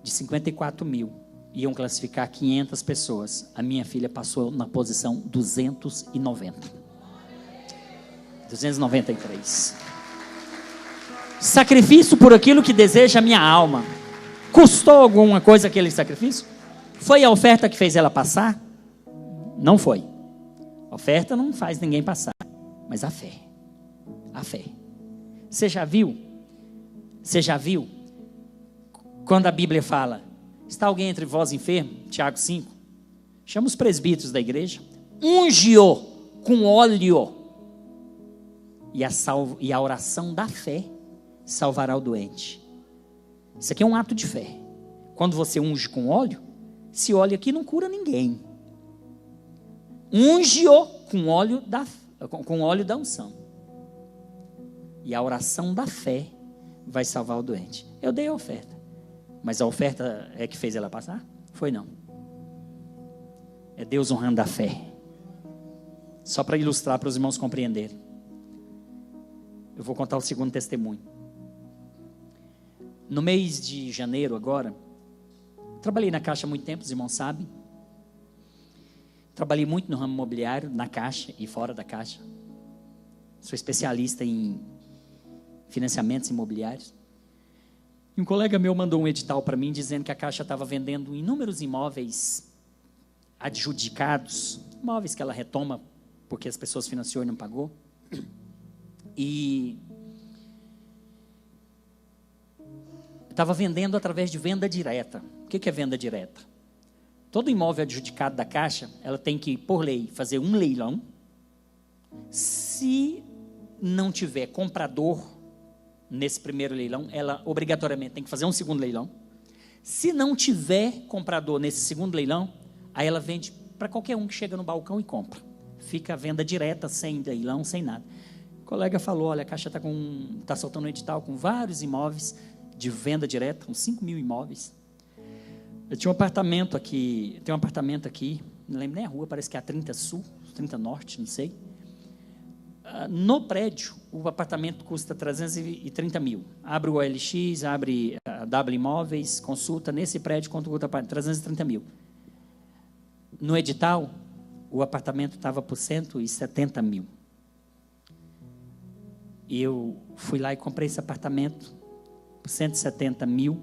de 54 mil. Iam classificar 500 pessoas. A minha filha passou na posição 290. 293. Sacrifício por aquilo que deseja a minha alma. Custou alguma coisa aquele sacrifício? Foi a oferta que fez ela passar? Não foi. A oferta não faz ninguém passar. Mas a fé. A fé. Você já viu? Você já viu? Quando a Bíblia fala, está alguém entre vós enfermo? Tiago 5. Chama os presbíteros da igreja. Unge-o com óleo. E a oração da fé salvará o doente. Isso aqui é um ato de fé. Quando você unge com óleo, esse óleo aqui não cura ninguém. Unge-o com óleo da unção. E a oração da fé vai salvar o doente. Eu dei a oferta. Mas a oferta é que fez ela passar? Foi não. É Deus honrando a fé. Só para ilustrar, para os irmãos compreenderem. Eu vou contar o segundo testemunho. No mês de janeiro agora, trabalhei na Caixa há muito tempo, os irmãos sabem. Trabalhei muito no ramo imobiliário, na Caixa e fora da Caixa. Sou especialista em financiamentos imobiliários. E um colega meu mandou um edital para mim, dizendo que a Caixa estava vendendo inúmeros imóveis adjudicados, imóveis que ela retoma porque as pessoas financiou e não pagou. E estava vendendo através de venda direta. O que é venda direta? Todo imóvel adjudicado da Caixa, ela tem que, por lei, fazer um leilão. Se não tiver comprador nesse primeiro leilão, ela obrigatoriamente tem que fazer um segundo leilão. Se não tiver comprador nesse segundo leilão, aí ela vende para qualquer um que chega no balcão e compra. Fica a venda direta, sem leilão, sem nada. O colega falou, olha, a Caixa está soltando um edital com vários imóveis de venda direta, uns 5 mil imóveis. Eu tinha um apartamento aqui, não lembro nem a rua, parece que é a 30 Sul, 30 Norte, não sei. No prédio, o apartamento custa 330 mil. Abre o OLX, abre a W Imóveis, consulta nesse prédio quanto custa 330 mil. No edital, o apartamento estava por 170 mil. E eu fui lá e comprei esse apartamento por 170 mil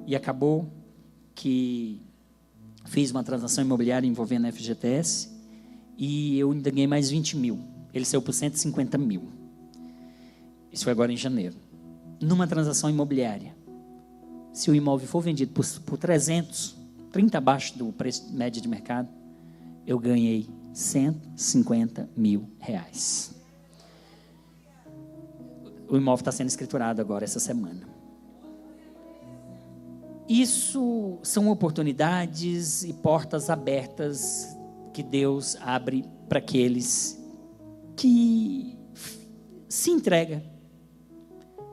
e acabou que fiz uma transação imobiliária envolvendo a FGTS e eu ainda ganhei mais 20 mil. Ele saiu por 150 mil. Isso foi agora em janeiro. Numa transação imobiliária, se o imóvel for vendido por 300, 30 abaixo do preço médio de mercado, eu ganhei 150 mil reais. O imóvel está sendo escriturado agora essa semana. Isso são oportunidades e portas abertas que Deus abre para aqueles que se entrega,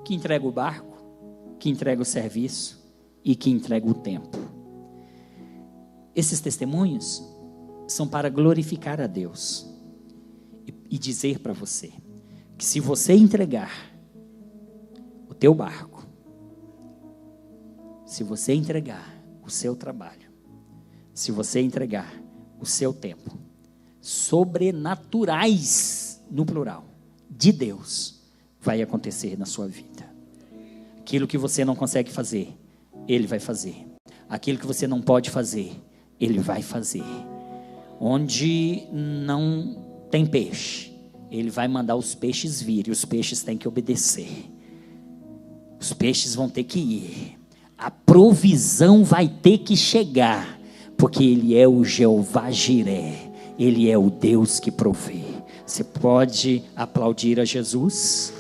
que entrega o barco, que entrega o serviço e que entrega o tempo. Esses testemunhos são para glorificar a Deus e dizer para você que se você entregar o teu barco, se você entregar o seu trabalho, se você entregar o seu tempo, sobrenaturais, no plural, de Deus, vai acontecer na sua vida. Aquilo que você não consegue fazer, Ele vai fazer. Aquilo que você não pode fazer, Ele vai fazer. Onde não tem peixe, Ele vai mandar os peixes vir, e os peixes têm que obedecer. Os peixes vão ter que ir. A provisão vai ter que chegar, porque Ele é o Jeová Jiré. Ele é o Deus que provê. Você pode aplaudir a Jesus?